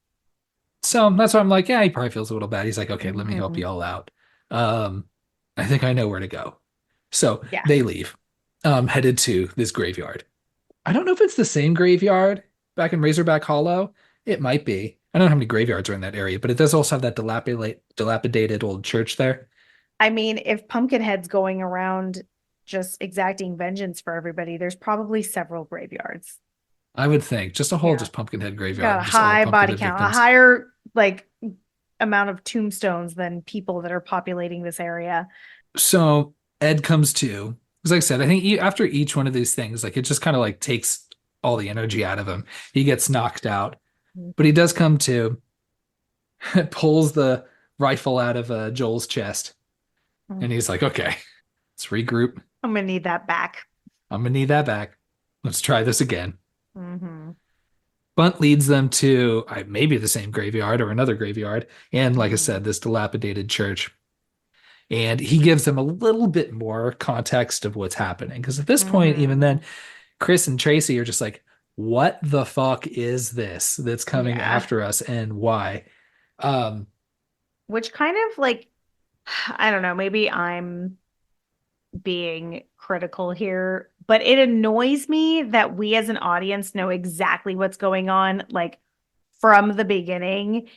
So that's why I'm like, yeah, he probably feels a little bad. He's like, okay, let me help Hmm. you all out. Um, I think I know where to go. So Yeah. they leave, headed to this graveyard. I don't know if it's the same graveyard back in Razorback Hollow. It might be. I don't know how many graveyards are in that area, but it does also have that dilapidated old church there. I mean, if Pumpkinhead's going around just exacting vengeance for everybody, there's probably several graveyards. I would think just a whole Yeah. just Pumpkinhead Got graveyard a and just all high body Pumpkinhead count, a victims. higher like amount of tombstones than people that are populating this area. So Ed comes to, because like I said, I think after each one of these things, like it just kind of like takes all the energy out of him. He gets knocked out, but he does come to, pulls the rifle out of Joel's chest, Mhm. and he's like, okay, let's regroup. I'm gonna need that back. I'm gonna need that back. Let's try this again. Hmm. Bunt leads them to maybe the same graveyard or another graveyard, and like I Hmm. said, this dilapidated church. And he gives them a little bit more context of what's happening. Because at this point, even then, Hmm. Chris and Tracy are just like, what the fuck is this that's coming Yeah. after us and why? Um, Which kind of like, I don't know, maybe I'm being critical here, but it annoys me that we as an audience know exactly what's going on, like from the beginning.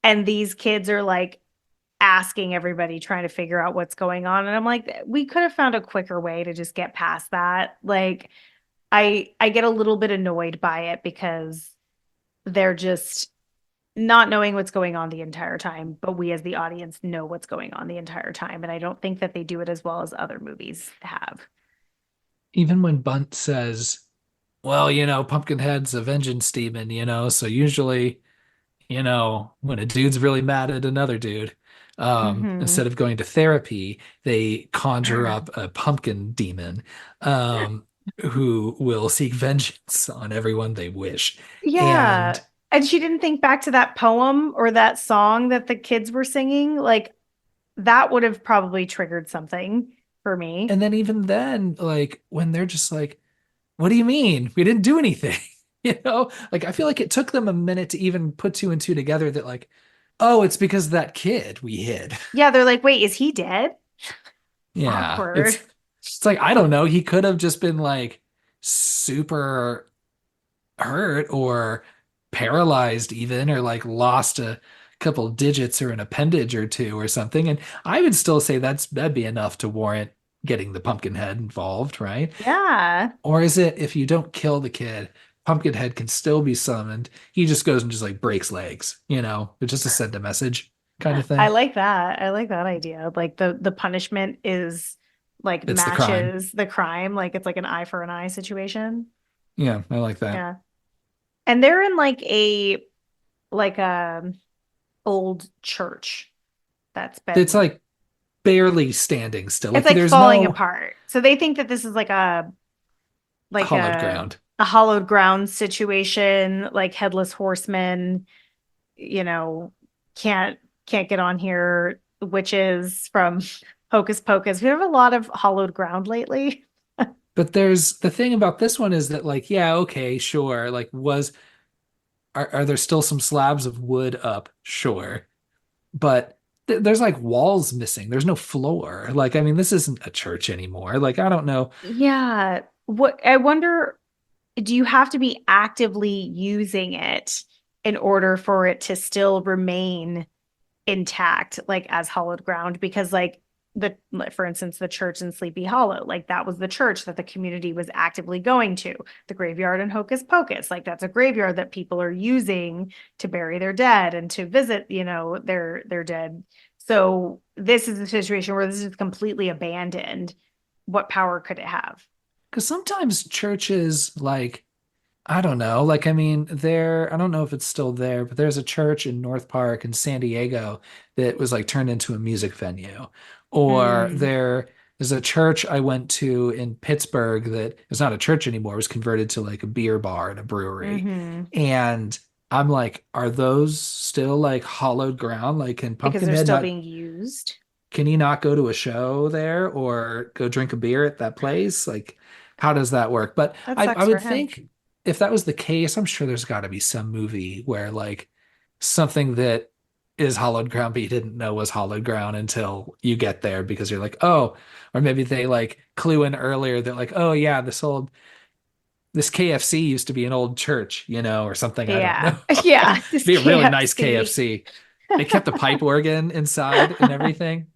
And these kids are like asking everybody, trying to figure out what's going on. And I'm like, we could have found a quicker way to just get past that. Like, I get a little bit annoyed by it because they're just not knowing what's going on the entire time, but we as the audience know what's going on the entire time. And I don't think that they do it as well as other movies have. Even when Bunt says, well, Pumpkinhead's a vengeance demon, so usually, when a dude's really mad at another dude, Hmm. instead of going to therapy, they conjure up a pumpkin demon, um, who will seek vengeance on everyone they wish. Yeah. And And she didn't think back to that poem or that song that the kids were singing. Like, that would have probably triggered something for me. and then even then, like when they're just like, what do you mean? We didn't do anything. Like I feel like it took them a minute to even put two and two together that like, oh, it's because of that kid we hid. Yeah, they're like, wait, is he dead? Yeah. Awkward. It's like, I don't know. He could have just been like super hurt or paralyzed even, or like lost a couple digits or an appendage or two or something. And I would still say that'd be enough to warrant getting the Pumpkinhead involved, right? Yeah. Or is it if you don't kill the kid, Pumpkinhead can still be summoned? He just goes and just like breaks legs, but just to send a message kind of I thing. like that. I like that idea. Like the punishment is like It's the crime. matches the crime. Like it's like an eye for an eye situation. Yeah, I like that. Yeah. And they're in like a old church that's It's been like barely standing still. it's Like like there's falling no apart. So they think that this is like hollowed a ground. a hollowed ground situation, like headless horseman, you know, can't can't get on here, witches from Hocus Pocus. We have a lot of hollowed ground lately. But there's the thing about this one is that like, yeah, okay, sure. Like are there still some slabs of wood up? Sure. But there's like walls missing. There's no floor. Like, I mean, this isn't a church anymore. Like, I don't know. Yeah. What I wonder, do you have to be actively using it in order for it to still remain intact, like as hollowed ground? Because like for instance, the church in Sleepy Hollow, like that was the church that the community was actively going to. The graveyard in Hocus Pocus, like that's a graveyard that people are using to bury their dead and to visit, their dead. So this is a situation where this is completely abandoned. What power could it have? Because sometimes churches, like, I don't know. Like, I mean, I don't know if it's still there, but there's a church in North Park in San Diego that was like turned into a music venue. Or Mm, there's a church I went to in Pittsburgh that is not a church anymore. It was converted to like a beer bar and a brewery. hmm. And I'm like, are those still like hollowed ground? Like, Because they're still being used. can he not go to a show there or go drink a beer at that place? Like, how does that work? But That I sucks would for him. think if that was the case, I'm sure there's got to be some movie where like something that is hollowed ground, but you didn't know was hollowed ground until you get there because you're like, oh, or maybe they like clue in earlier that like, oh yeah, this KFC used to be an old church, or something. I don't Yeah. know. Yeah. This Be a really nice KFC. KFC. They kept a pipe organ inside and everything.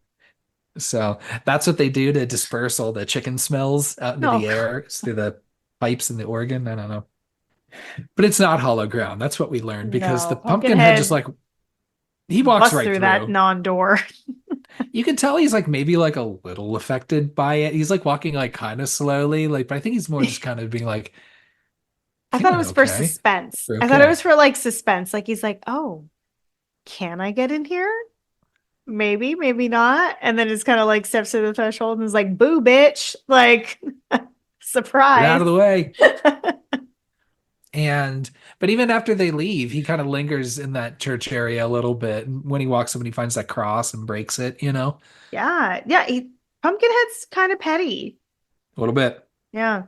So that's what they do to disperse all the chicken smells out into Oh, the air through the pipes in the organ. I don't know. But it's not hollow ground. That's what we learned because the No, pumpkin head just Pumpkinhead like he walks busts right through that through. non-door. You can tell he's like maybe like a little affected by it. He's like walking like kind of slowly, like, but I think he's more just kind of being like I thought it feeling was for okay. suspense. We're I thought it okay. was for like suspense. Like he's like, oh, can I get in here? Maybe, maybe not. And then it's kind of like steps to the threshold and is like, boo, bitch. Like, Get out surprise. of the way. And but even after they leave, he kind of lingers in that church area a little bit. And when he walks up and he finds that cross and breaks it, Yeah. Yeah. Pumpkinhead's kind of petty. a little bit. Yeah.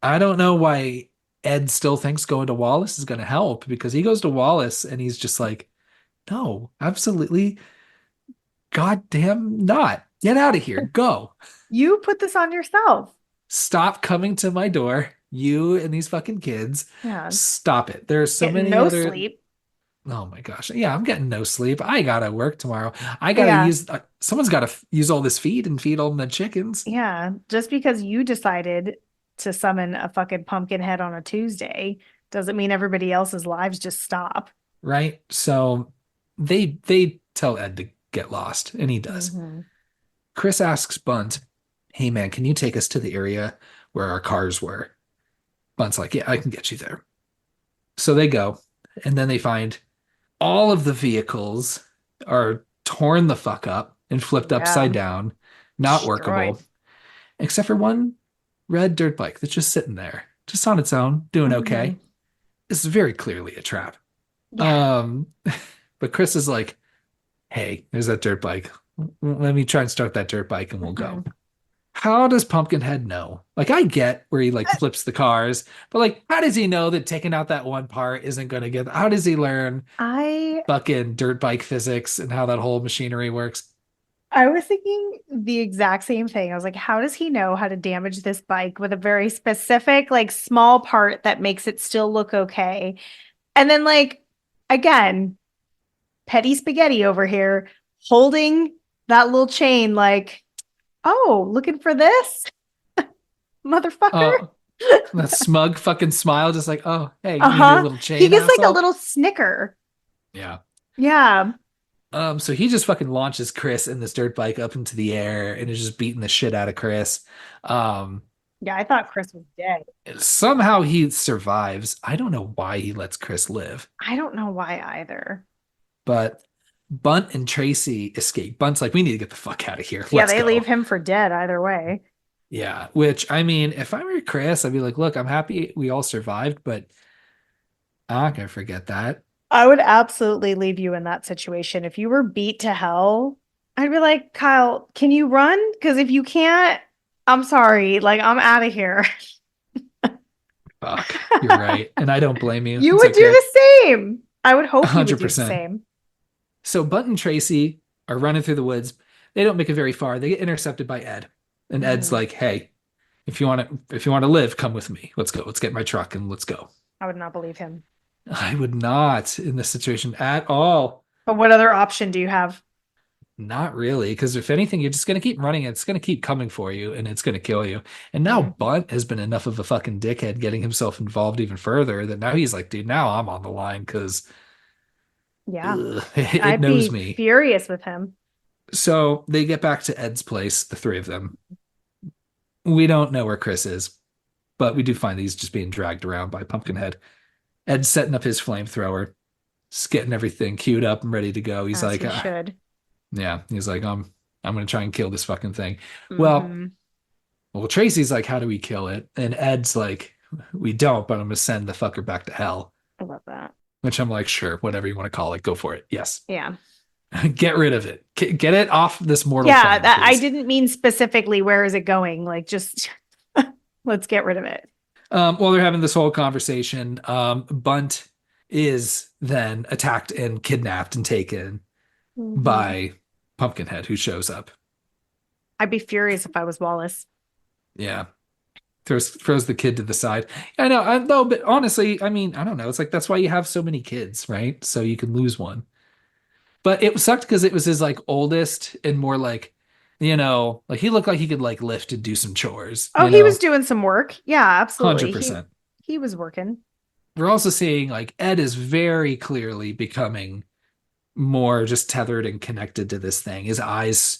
I don't know why Ed still thinks going to Wallace is going to help because he goes to Wallace and he's just like, no, absolutely goddamn not. Get out of here. Go. You put this on yourself. Stop coming to my door. You and these fucking kids. Yeah. Stop it. There are so Getting many no other. sleep. Oh my gosh. Yeah, I'm getting no sleep. I gotta work tomorrow. I gotta Yeah. use, someone's gotta use all this feed and feed all the chickens, Yeah. Just because you decided to summon a fucking pumpkin head on a Tuesday doesn't mean everybody else's lives just stop. right? So they tell Ed to get lost, and he does. Mm-hmm. Chris asks Bunt, hey man, can you take us to the area where our cars were? Bunt's like, yeah, I can get you there. So they go, and then they find all of the vehicles are torn the fuck up and flipped upside Yeah. down, not Destroyed. workable, except for one red dirt bike that's just sitting there, just on its own, doing Mm-hmm. okay. This is very clearly a trap. Yeah. Um, but Chris is like, hey, there's that dirt bike. Let me try and start that dirt bike and we'll Mm-hmm. go. How does Pumpkinhead know? Like, I get where he like flips the cars, but like, how does he know that taking out that one part isn't going to get? How does he learn I fucking dirt bike physics and how that whole machinery works? I was thinking the exact same thing. I was like, how does he know how to damage this bike with a very specific, like small part that makes it still look okay? And then, like, again, petty spaghetti over here holding that little chain, like, oh, looking for this, motherfucker. Oh, that smug fucking smile, just like, oh, hey, you need your Uh-huh. little He chain, gets like a asshole. little snicker. Yeah. Yeah. So he just fucking launches Chris in this dirt bike up into the air and is just beating the shit out of Chris. Um, Yeah, I thought Chris was dead. Somehow he survives. I don't know why he lets Chris live, I don't know why either. but Bunt and Tracy escape. Bunt's like, we need to get the fuck out of here. Yeah, Let's they leave go. him for dead either way. Yeah. Which I mean, if I were Chris, I'd be like, look, I'm happy we all survived, but I'm not gonna forget that. I would absolutely leave you in that situation. If you were beat to hell, I'd be like, Kyle, can you run? Because if you can't, I'm sorry. Like, I'm out of here. Fuck. You're right. And I don't blame you. You It's would do okay. the same. I would hope you would do the 100%. same. So Bunt and Tracy are running through the woods. They don't make it very far. They get intercepted by Ed. And Ed's Mhm. like, hey, if you want to live, come with me. Let's go. Let's get in my truck and let's go. I would not believe him. I would not in this situation at all. But what other option do you have? Not really, because if anything, you're just gonna keep running. It's gonna keep coming for you, and it's gonna kill you. And now Mhm. Bunt has been enough of a fucking dickhead, getting himself involved even further, that now he's like, dude, now I'm on the line because Yeah, it I'd knows be me. furious with him. So they get back to Ed's place, the three of them. We don't know where Chris is, but we do find that he's just being dragged around by Pumpkinhead. Ed's setting up his flamethrower, just getting everything queued up and ready to go. He's As like, he should. yeah, he's like, I'm gonna try and kill this fucking thing. Well, Mhm. well, Tracy's like, how do we kill it? And Ed's like, we don't, but I'm gonna send the fucker back to hell. I love that. Which I'm like, sure, whatever you want to call it, go for it. Yes. Yeah. Get rid of it. Get it off this mortal Yeah, plane, that I please. didn't mean specifically where is it going? Like just let's get rid of it. While they're having this whole conversation, Bunt is then attacked and kidnapped and taken Mhm. by Pumpkinhead, who shows up. I'd be furious if I was Wallace. Yeah. Throws the kid to the side. I know, I know, but honestly, I mean, I don't know. It's like that's why you have so many kids, right? So you can lose one. But it sucked because it was his like oldest and more like, like he looked like he could like lift and do some chores, Oh, he was doing some work. Yeah, absolutely. He 100%. he was working. we're also seeing like Ed is very clearly becoming more just tethered and connected to this thing. His eyes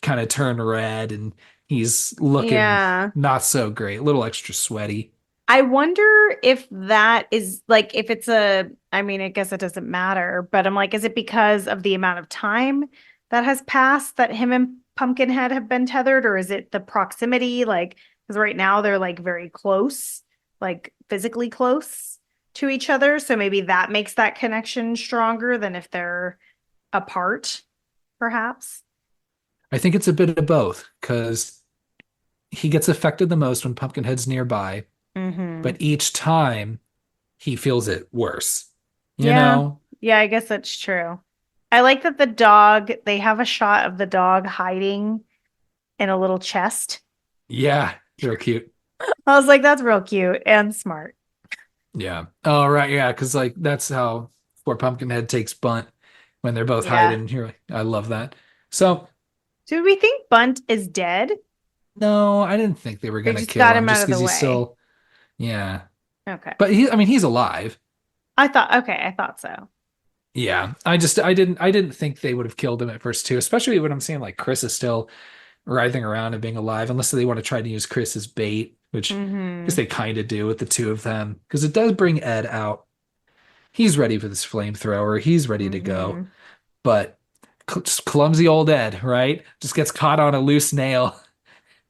kind of turn red and he's looking Yeah. not so great, a little extra sweaty. I wonder if that is like, if it's a, I mean, I guess it doesn't matter, but I'm like, is it because of the amount of time that has passed that him and Pumpkinhead have been tethered, or is it the proximity? Like, because right now they're like very close, like physically close to each other. So maybe that makes that connection stronger than if they're apart, perhaps. I think it's a bit of both because he gets affected the most when Pumpkinhead's nearby, Mm-hmm. but each time he feels it worse. You Yeah. know? Yeah, I guess that's true. I like that the dog, they have a shot of the dog hiding in a little chest. Yeah, real cute. I was like, that's real cute and smart. Yeah. Oh, right. Yeah. Cause like that's how poor Pumpkinhead takes Bunt when they're both Yeah. hiding. Here, I love that. So, Do we think Bunt is dead? no, I didn't think they were They gonna just kill got him him out just of because the he's way. still, yeah. Okay. But I mean, he's alive. I thought so. Yeah. I didn't think they would have killed him at first too, especially when I'm seeing like Chris is still writhing around and being alive, unless they want to try to use Chris as bait, which I guess Mm-hmm. they kind of do with the two of them, because it does bring Ed out. He's ready for this flamethrower. He's ready to go. Mm-hmm. But just clumsy old Ed, right? Just gets caught on a loose nail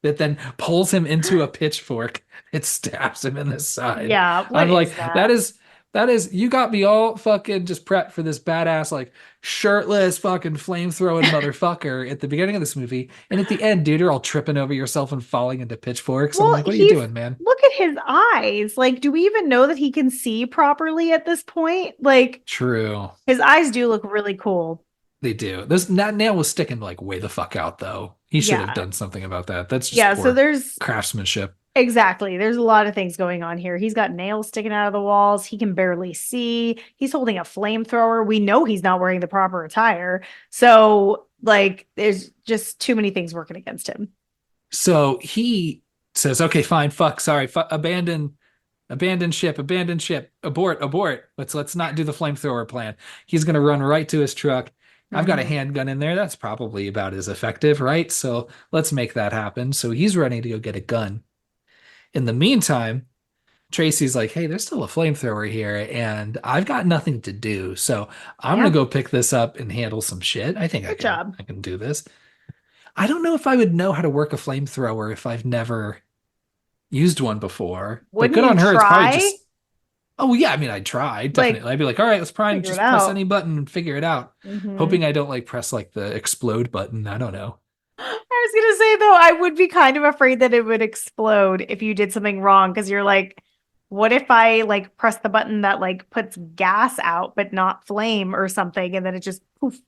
that then pulls him into a pitchfork. It stabs him in the side. Yeah, what I'm is like, that? you got me all fucking just prepped for this badass, like shirtless fucking flamethrowing motherfucker at the beginning of this movie. And at the end, dude, you're all tripping over yourself and falling into pitchforks. I'm Well, like, what are you he's doing, man? look at his eyes. Like, do we even know that he can see properly at this point? Like, True. his eyes do look really cool. They do. That nail was sticking like way the fuck out though. He should have Yeah. done something about that. That's just Yeah, so poor there's craftsmanship. exactly. There's a lot of things going on here. He's got nails sticking out of the walls. He can barely see. He's holding a flamethrower. We know he's not wearing the proper attire. So, like, there's just too many things working against him. So he says, "Okay, fine, fuck, sorry, abandon ship, abort. Let's not do the flamethrower plan." He's gonna run right to his truck. I've got a Hmm. handgun in there. That's probably about as effective, right? So let's make that happen. So he's running to go get a gun. In the meantime, Tracy's like, "Hey, there's still a flamethrower here, and I've got nothing to do. So I'm gonna Yeah, go pick this up and handle some shit. I think I good can job. I can do this." I don't know if I would know how to work a flamethrower if I've never used one before, but Wouldn't good you on her. It's probably try? just, oh yeah, I mean, I'd try, Like, definitely. I'd be like, all right, let's try and figure it just press out. any button and figure it out. Hmm. Hoping I don't like press like the explode button. I don't know. I was gonna say though, I would be kind of afraid that it would explode if you did something wrong because you're like, what if I like press the button that like puts gas out but not flame or something, and then it just poof.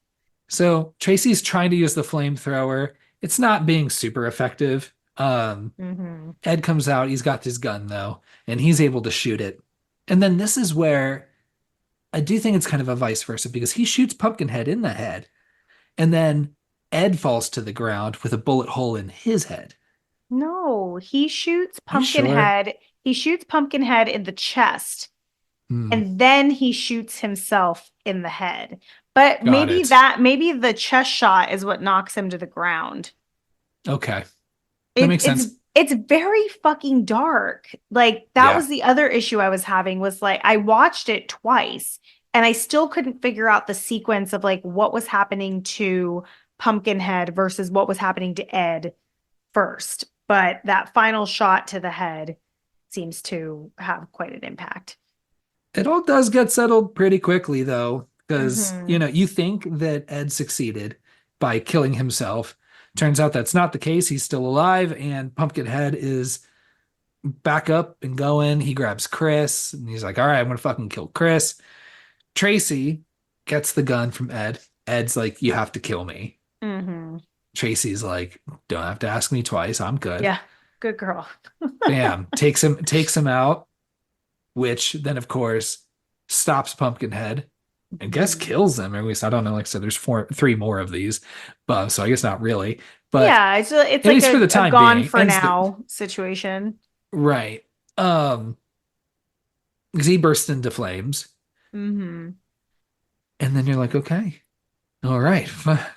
So Tracy's trying to use the flamethrower. It's not being super effective. Hmm. Ed comes out. He's got his gun though, and he's able to shoot it. And then this is where I do think it's kind of a vice versa because he shoots Pumpkinhead in the head, and then Ed falls to the ground with a bullet hole in his head. No, he shoots Are you sure? Pumpkinhead. He shoots Pumpkinhead in the chest, Hmm, and then he shoots himself in the head. But got maybe it. maybe the chest shot is what knocks him to the ground. Okay, that It, makes it's sense. it's very fucking dark. Like that Yeah. was the other issue I was having was like I watched it twice and I still couldn't figure out the sequence of like what was happening to Pumpkinhead versus what was happening to Ed first. But that final shot to the head seems to have quite an impact. It all does get settled pretty quickly, though, because, Hmm. you think that Ed succeeded by killing himself. Turns out that's not the case. He's still alive, and Pumpkinhead is back up and going. He grabs Chris, and he's like, all right, I'm going to fucking kill Chris. Tracy gets the gun from Ed. Ed's like, you have to kill me. Hmm. Tracy's like, don't have to ask me twice. I'm good. Yeah, good girl. Bam, takes him out, which then of course stops Pumpkinhead and guess Mhm. kills him. Or at least I don't know. Like I said, there's three more of these, but so I guess not really. But Yeah, it's at like least for the a time gone being, for ends the now situation. right. Um, because he bursts into flames. Mm-hmm. And then you're like, okay, all right,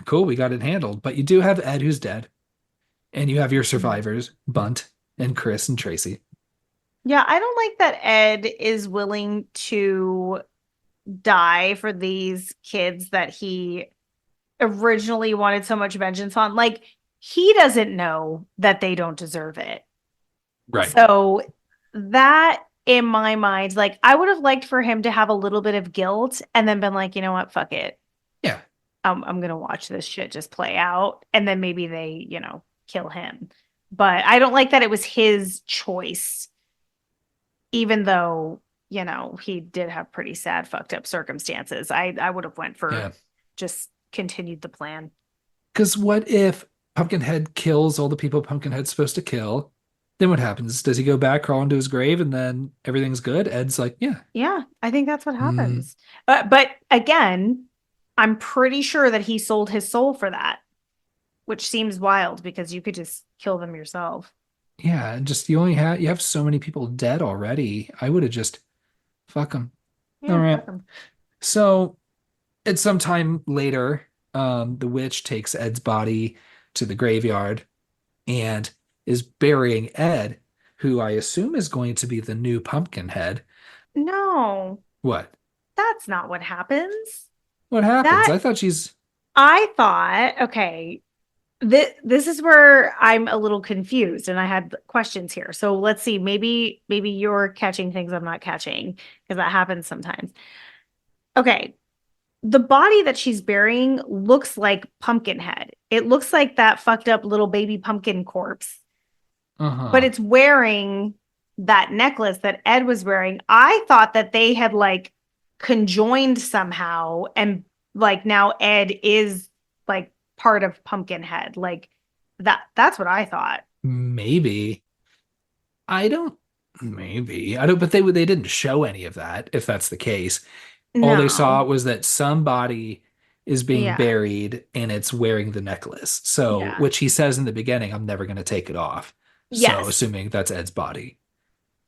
cool, we got it handled. But you do have Ed who's dead, and you have your survivors, Bunt and Chris and Tracy. Yeah, I don't like that Ed is willing to die for these kids that he originally wanted so much vengeance on. Like, he doesn't know that they don't deserve it. Right. So, that in my mind, like, I would have liked for him to have a little bit of guilt and then been like, you know what, fuck it. Yeah. I'm gonna watch this shit just play out. And then maybe they, kill him. But I don't like that it was his choice, even though, he did have pretty sad, fucked up circumstances. I would have went for Yeah. just continued the plan. Because what if Pumpkinhead kills all the people Pumpkinhead's supposed to kill? Then what happens? Does he go back, crawl into his grave, and then everything's good? Ed's like, yeah. Yeah, I think that's what Mm, happens. But again, I'm pretty sure that he sold his soul for that, which seems wild because you could just kill them yourself. yeah, and just you have so many people dead already. I would have just fuck them. All Yeah, right. fuck him. So at some time later, the witch takes Ed's body to the graveyard and is burying Ed, who I assume is going to be the new Pumpkinhead. No, What? that's not what happens. What happens? That I thought she's. I thought, okay, this is where I'm a little confused and I had questions here. So let's see, maybe you're catching things I'm not catching because that happens sometimes. Okay, the body that she's burying looks like Pumpkinhead. It looks like that fucked up little baby pumpkin corpse, but Uh-huh. it's wearing that necklace that Ed was wearing. I thought that they had like conjoined somehow and like now Ed is like part of Pumpkinhead. Like that's what I thought. Maybe. I don't. Maybe. I don't. But they didn't show any of that. If that's the case, all they saw No. was that somebody is being Yeah. buried and it's wearing the necklace. So, Yeah. which he says in the beginning, I'm never going to take it off. So, Yes. assuming that's Ed's body.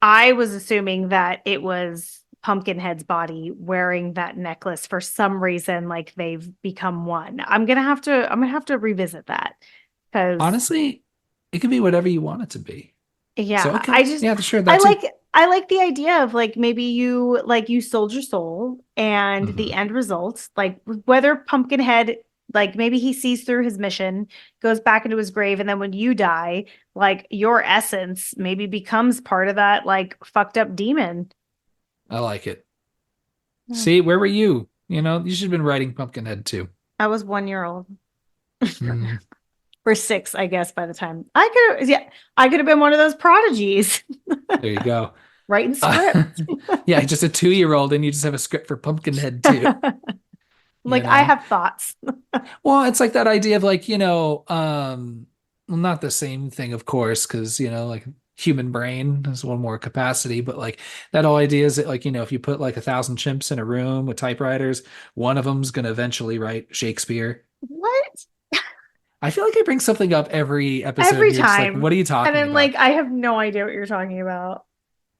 I was assuming that it was Pumpkinhead's body wearing that necklace for some reason, like they've become one. I'm gonna have to revisit that because Honestly, it could be whatever you want it to be. So, yeah, okay. Yeah, sure. I That too. like I like the idea of like maybe you sold your soul and the Hmm. end result, like whether Pumpkinhead like maybe he sees through his mission, goes back into his grave, and then when you die, like your essence maybe becomes part of that like fucked up demon. I like it. Hmm. See, where were you? You should have been writing Pumpkinhead too. I was 1 year old. Mm, Or six, I guess, by the time I could have been one of those prodigies there you go. writing Uh, scripts. yeah, just a 2-year old, and you just have a script for Pumpkinhead too. You Like I know? have thoughts. Well, it's like that idea of like, well, not the same thing, of course, because, like human brain has one more capacity, but like that whole idea is that like, if you put like 1,000 chimps in a room with typewriters, one of them's going to eventually write Shakespeare. What? I feel like I bring something up every episode, and Every you're just like, time. what are you And talking then like about? I have no idea what you're talking about.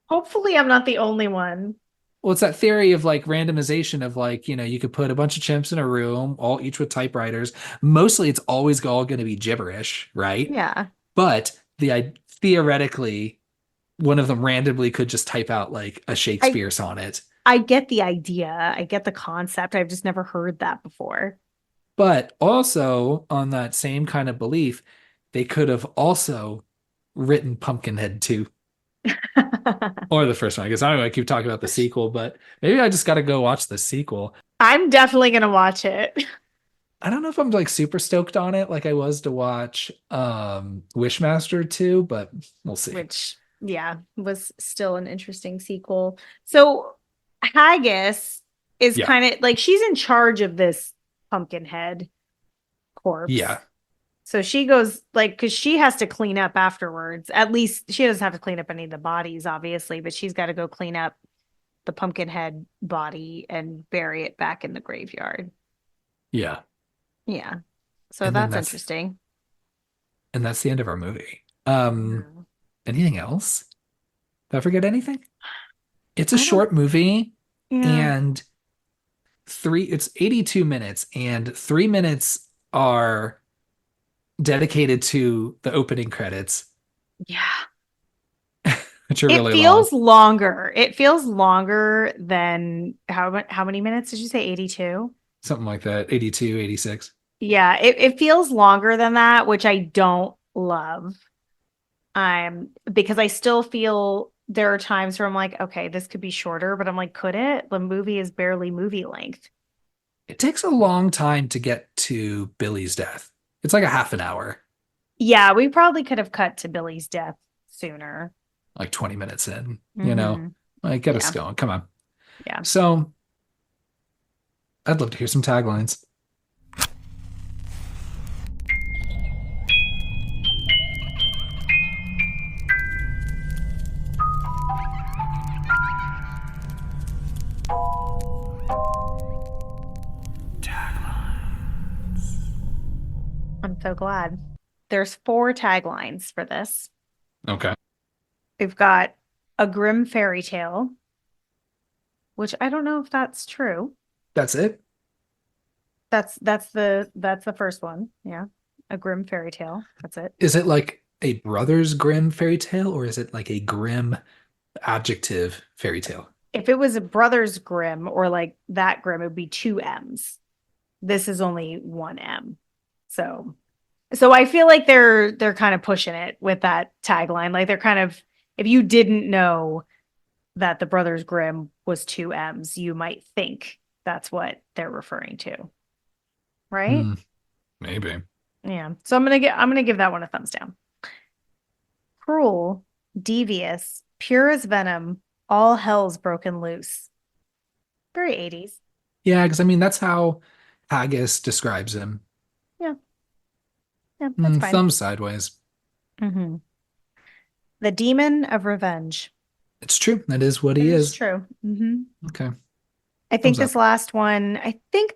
Hopefully I'm not the only one. Well, it's that theory of like randomization of like, you could put a bunch of chimps in a room, all each with typewriters. Mostly it's always all going to be gibberish, right? Yeah. But theoretically, one of them randomly could just type out like a I Shakespeare sonnet. I get the idea. I get the concept. I've just never heard that before. But also on that same kind of belief, they could have also written Pumpkinhead 2 or the first one. I guess I don't know, I keep talking about the sequel, but maybe I just got to go watch the sequel. I'm definitely gonna watch it. I don't know if I'm like super stoked on it like I was to watch Wishmaster 2, but we'll see. Which, yeah, was still an interesting sequel. So Haggis is Yeah. kind of like she's in charge of this Pumpkinhead corpse. Yeah. So she goes like because she has to clean up afterwards. At least she doesn't have to clean up any of the bodies, obviously, but she's got to go clean up the Pumpkinhead body and bury it back in the graveyard. Yeah. Yeah. So And then that's that's interesting. and that's the end of our movie. Yeah. Anything else? Did I forget anything? It's a I don't, short movie yeah. and it's 82 minutes and 3 minutes are dedicated to the opening credits, Yeah. which are It really long. feels longer. It feels longer than how many minutes did you say? 82? Something like that. 82, 86. Yeah, it feels longer than that, which I don't love. Because I still feel there are times where I'm like, okay, this could be shorter, but I'm like, could it? The movie is barely movie length. It takes a long time to get to Billy's death. It's like a half an hour, Yeah, we probably could have cut to Billy's death sooner. like 20 minutes in, Hmm. like get us Yeah, going. Come on. yeah. So I'd love to hear some taglines. I'm so glad. There's four taglines for this. Okay. We've got a grim fairy tale, which I don't know if that's true. That's it. That's the first one. Yeah. A grim fairy tale. That's it. Is it like a Brothers Grimm fairy tale or is it like a grim adjective fairy tale? If it was a Brothers Grimm or like that Grimm, it would be two M's. This is only one M. So I feel like they're kind of pushing it with that tagline. Like they're kind of, if you didn't know that the Brothers Grimm was two M's, you might think that's what they're referring to. Right? Hmm, maybe. Yeah. So I'm gonna give that one a thumbs down. Cruel, devious, pure as venom, all hell's broken loose. Very 80s. Yeah, because I mean that's how Haggis describes him. Yeah, yeah, that's fine. Thumb sideways. Hmm. The demon of revenge. It's true. That is what It he is is. true. Hmm. Okay. I Thumbs think up.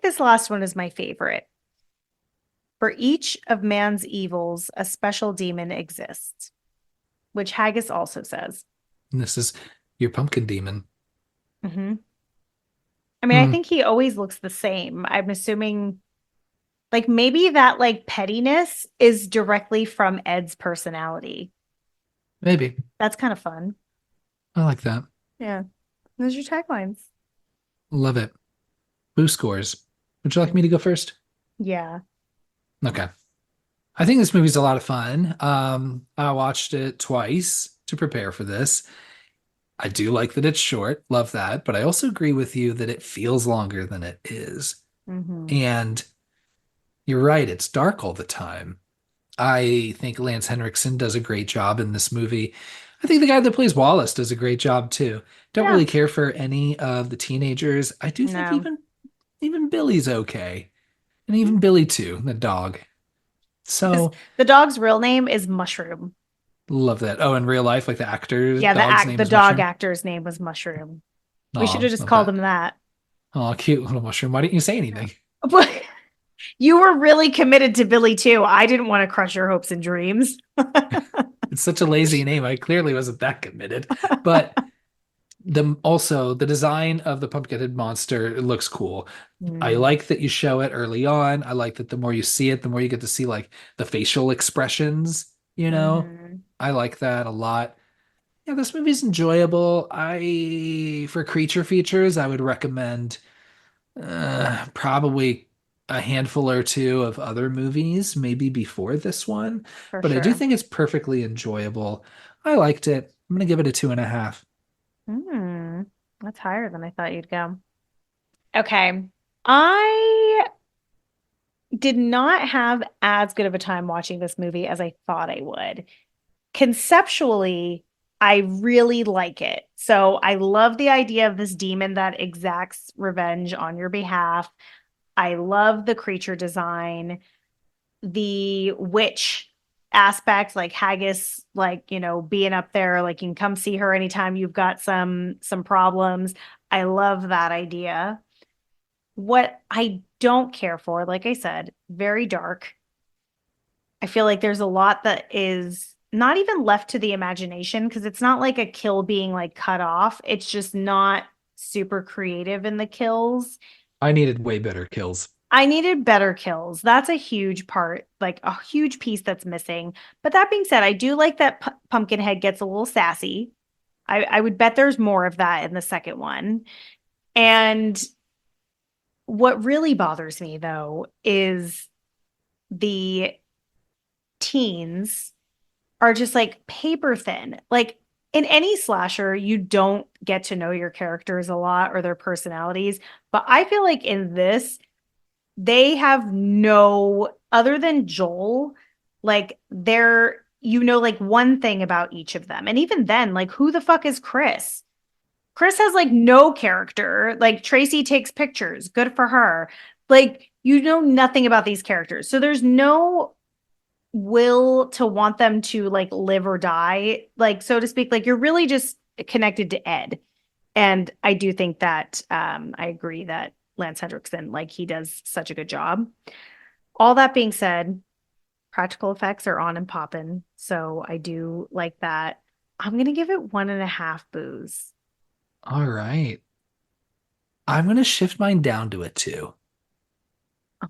this last one is my favorite. For each of man's evils, a special demon exists, which Haggis also says. And this is your pumpkin demon. Hmm. I mean, I Hmm, think he always looks the same. I'm assuming like maybe that like pettiness is directly from Ed's personality. maybe. That's kind of fun. I like that. Yeah. Those are your taglines. Love it. Boo scores. Would you like me to go first? Yeah. Okay. I think this movie's a lot of fun. I watched it twice to prepare for this. I do like that it's short, love that, but I also agree with you that it feels longer than it is. Hmm. And you're right, it's dark all the time. I think Lance Henriksen does a great job in this movie. I think the guy that plays Wallace does a great job too. Don't Yeah. really care for any of the teenagers. I do think No. even Billy's okay. And even Billy too, the dog. Because So the dog's real name is Mushroom. love that. Oh, in real life, like the actor's Yeah, dog's name the is dog Mushroom. actor's name was Mushroom. We should have Oh, just love called that. him that. Oh, cute little mushroom. Why didn't you say anything? But you were really committed to Billy too. I didn't want to crush your hopes and dreams. It's such a lazy name. I clearly wasn't that committed. But the design of the pumpkinhead monster, it looks cool. I Mm. like that you show it early on. I like that the more you see it, the more you get to see like the facial expressions. Hmm. I like that a lot. Yeah, this movie's enjoyable. I for creature features, I would recommend probably a handful or two of other movies, maybe before this one. For But I do sure. think it's perfectly enjoyable. I liked it. I'm gonna give it a 2.5. Hmm. That's higher than I thought you'd go. Okay. I did not have as good of a time watching this movie as I thought I would. Conceptually, I really like it. So I love the idea of this demon that exacts revenge on your behalf. I love the creature design, the witch aspect, like Haggis, like, being up there, like you can come see her anytime you've got some problems. I love that idea. What I don't care for, like I said, very dark. I feel like there's a lot that is not even left to the imagination because it's not like a kill being like cut off. It's just not super creative in the kills. I needed way better kills. I needed better kills. That's a huge part, like a huge piece that's missing. But that being said, I do like that Pumpkinhead gets a little sassy. I would bet there's more of that in the second one. And what really bothers me though is the teens are just like paper thin. Like in any slasher, you don't get to know your characters a lot or their personalities. But I feel like in this, they have no, other than Joel, like they're, like one thing about each of them. And even then, like who the fuck is Chris? Chris has like no character. Like Tracy takes pictures. Good for her. Like you know nothing about these characters. So there's no will to want them to like live or die, like so to speak. Like you're really just connected to Ed. And I do think that I agree that Lance Hendrickson, like he does such a good job. All that being said, practical effects are on and popping. So I do like that. I'm gonna give it 1.5 boos. All right. I'm gonna shift mine down to a two.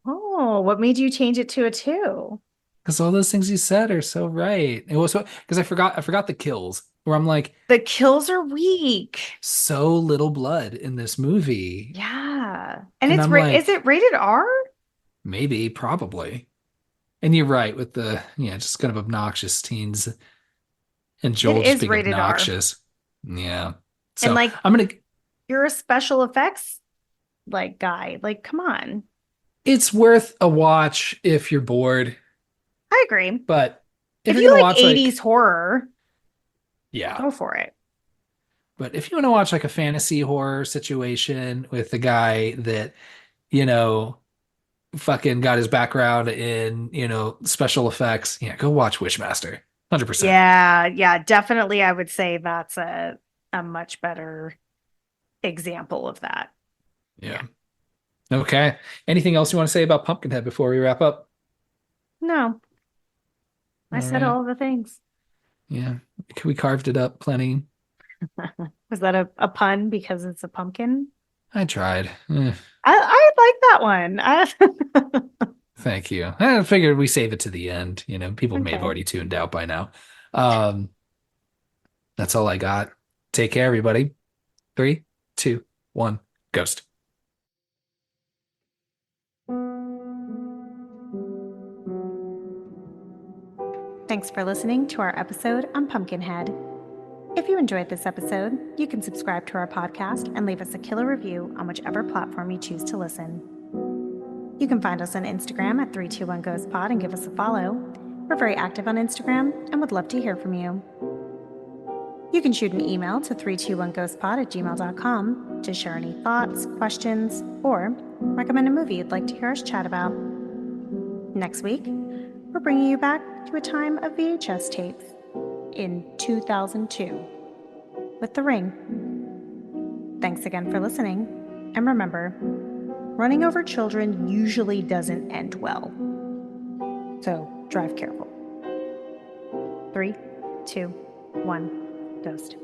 Oh, what made you change it to a 2? Because all those things you said are so right. It was so because I forgot the kills where I'm like, The kills are weak. so little blood in this movie. Yeah. And And it's I'm is like, it rated R? maybe, probably. And you're right with the, just kind of obnoxious teens and It Joel just is being rated R. obnoxious. Yeah. And So like I'm gonna, you're a special effects like guy. Like, come on. it's worth a watch if you're bored. I agree. But if If you're you gonna like watch 80s like, horror, yeah. go for it. But if you want to watch like a fantasy horror situation with the guy that, you know, fucking got his background in, special effects, yeah, go watch Wishmaster. 100%. Yeah, yeah, definitely I would say that's a much better example of that. Yeah. Yeah. Okay. Anything else you want to say about Pumpkinhead before we wrap up? No, I All said right. all the things. Yeah. We carved it up plenty. Was that a pun because it's a pumpkin? I tried. I like that one. Thank you. I figured we save it to the end. People may have Okay. already tuned out by now. Um, that's all I got. Take care, everybody. Three, two, one, ghost. Thanks for listening to our episode on Pumpkinhead. If you enjoyed this episode, you can subscribe to our podcast and leave us a killer review on whichever platform you choose to listen. You can find us on Instagram at 321ghostpod and give us a follow. We're very active on Instagram and would love to hear from you. You can shoot an email to 321ghostpod@gmail.com to share any thoughts, questions, or recommend a movie you'd like to hear us chat about. Next week, we're bringing you back to a time of VHS tapes in 2002 with The Ring. Thanks again for listening, and remember, running over children usually doesn't end well. So drive careful. 3, 2, 1, ghost.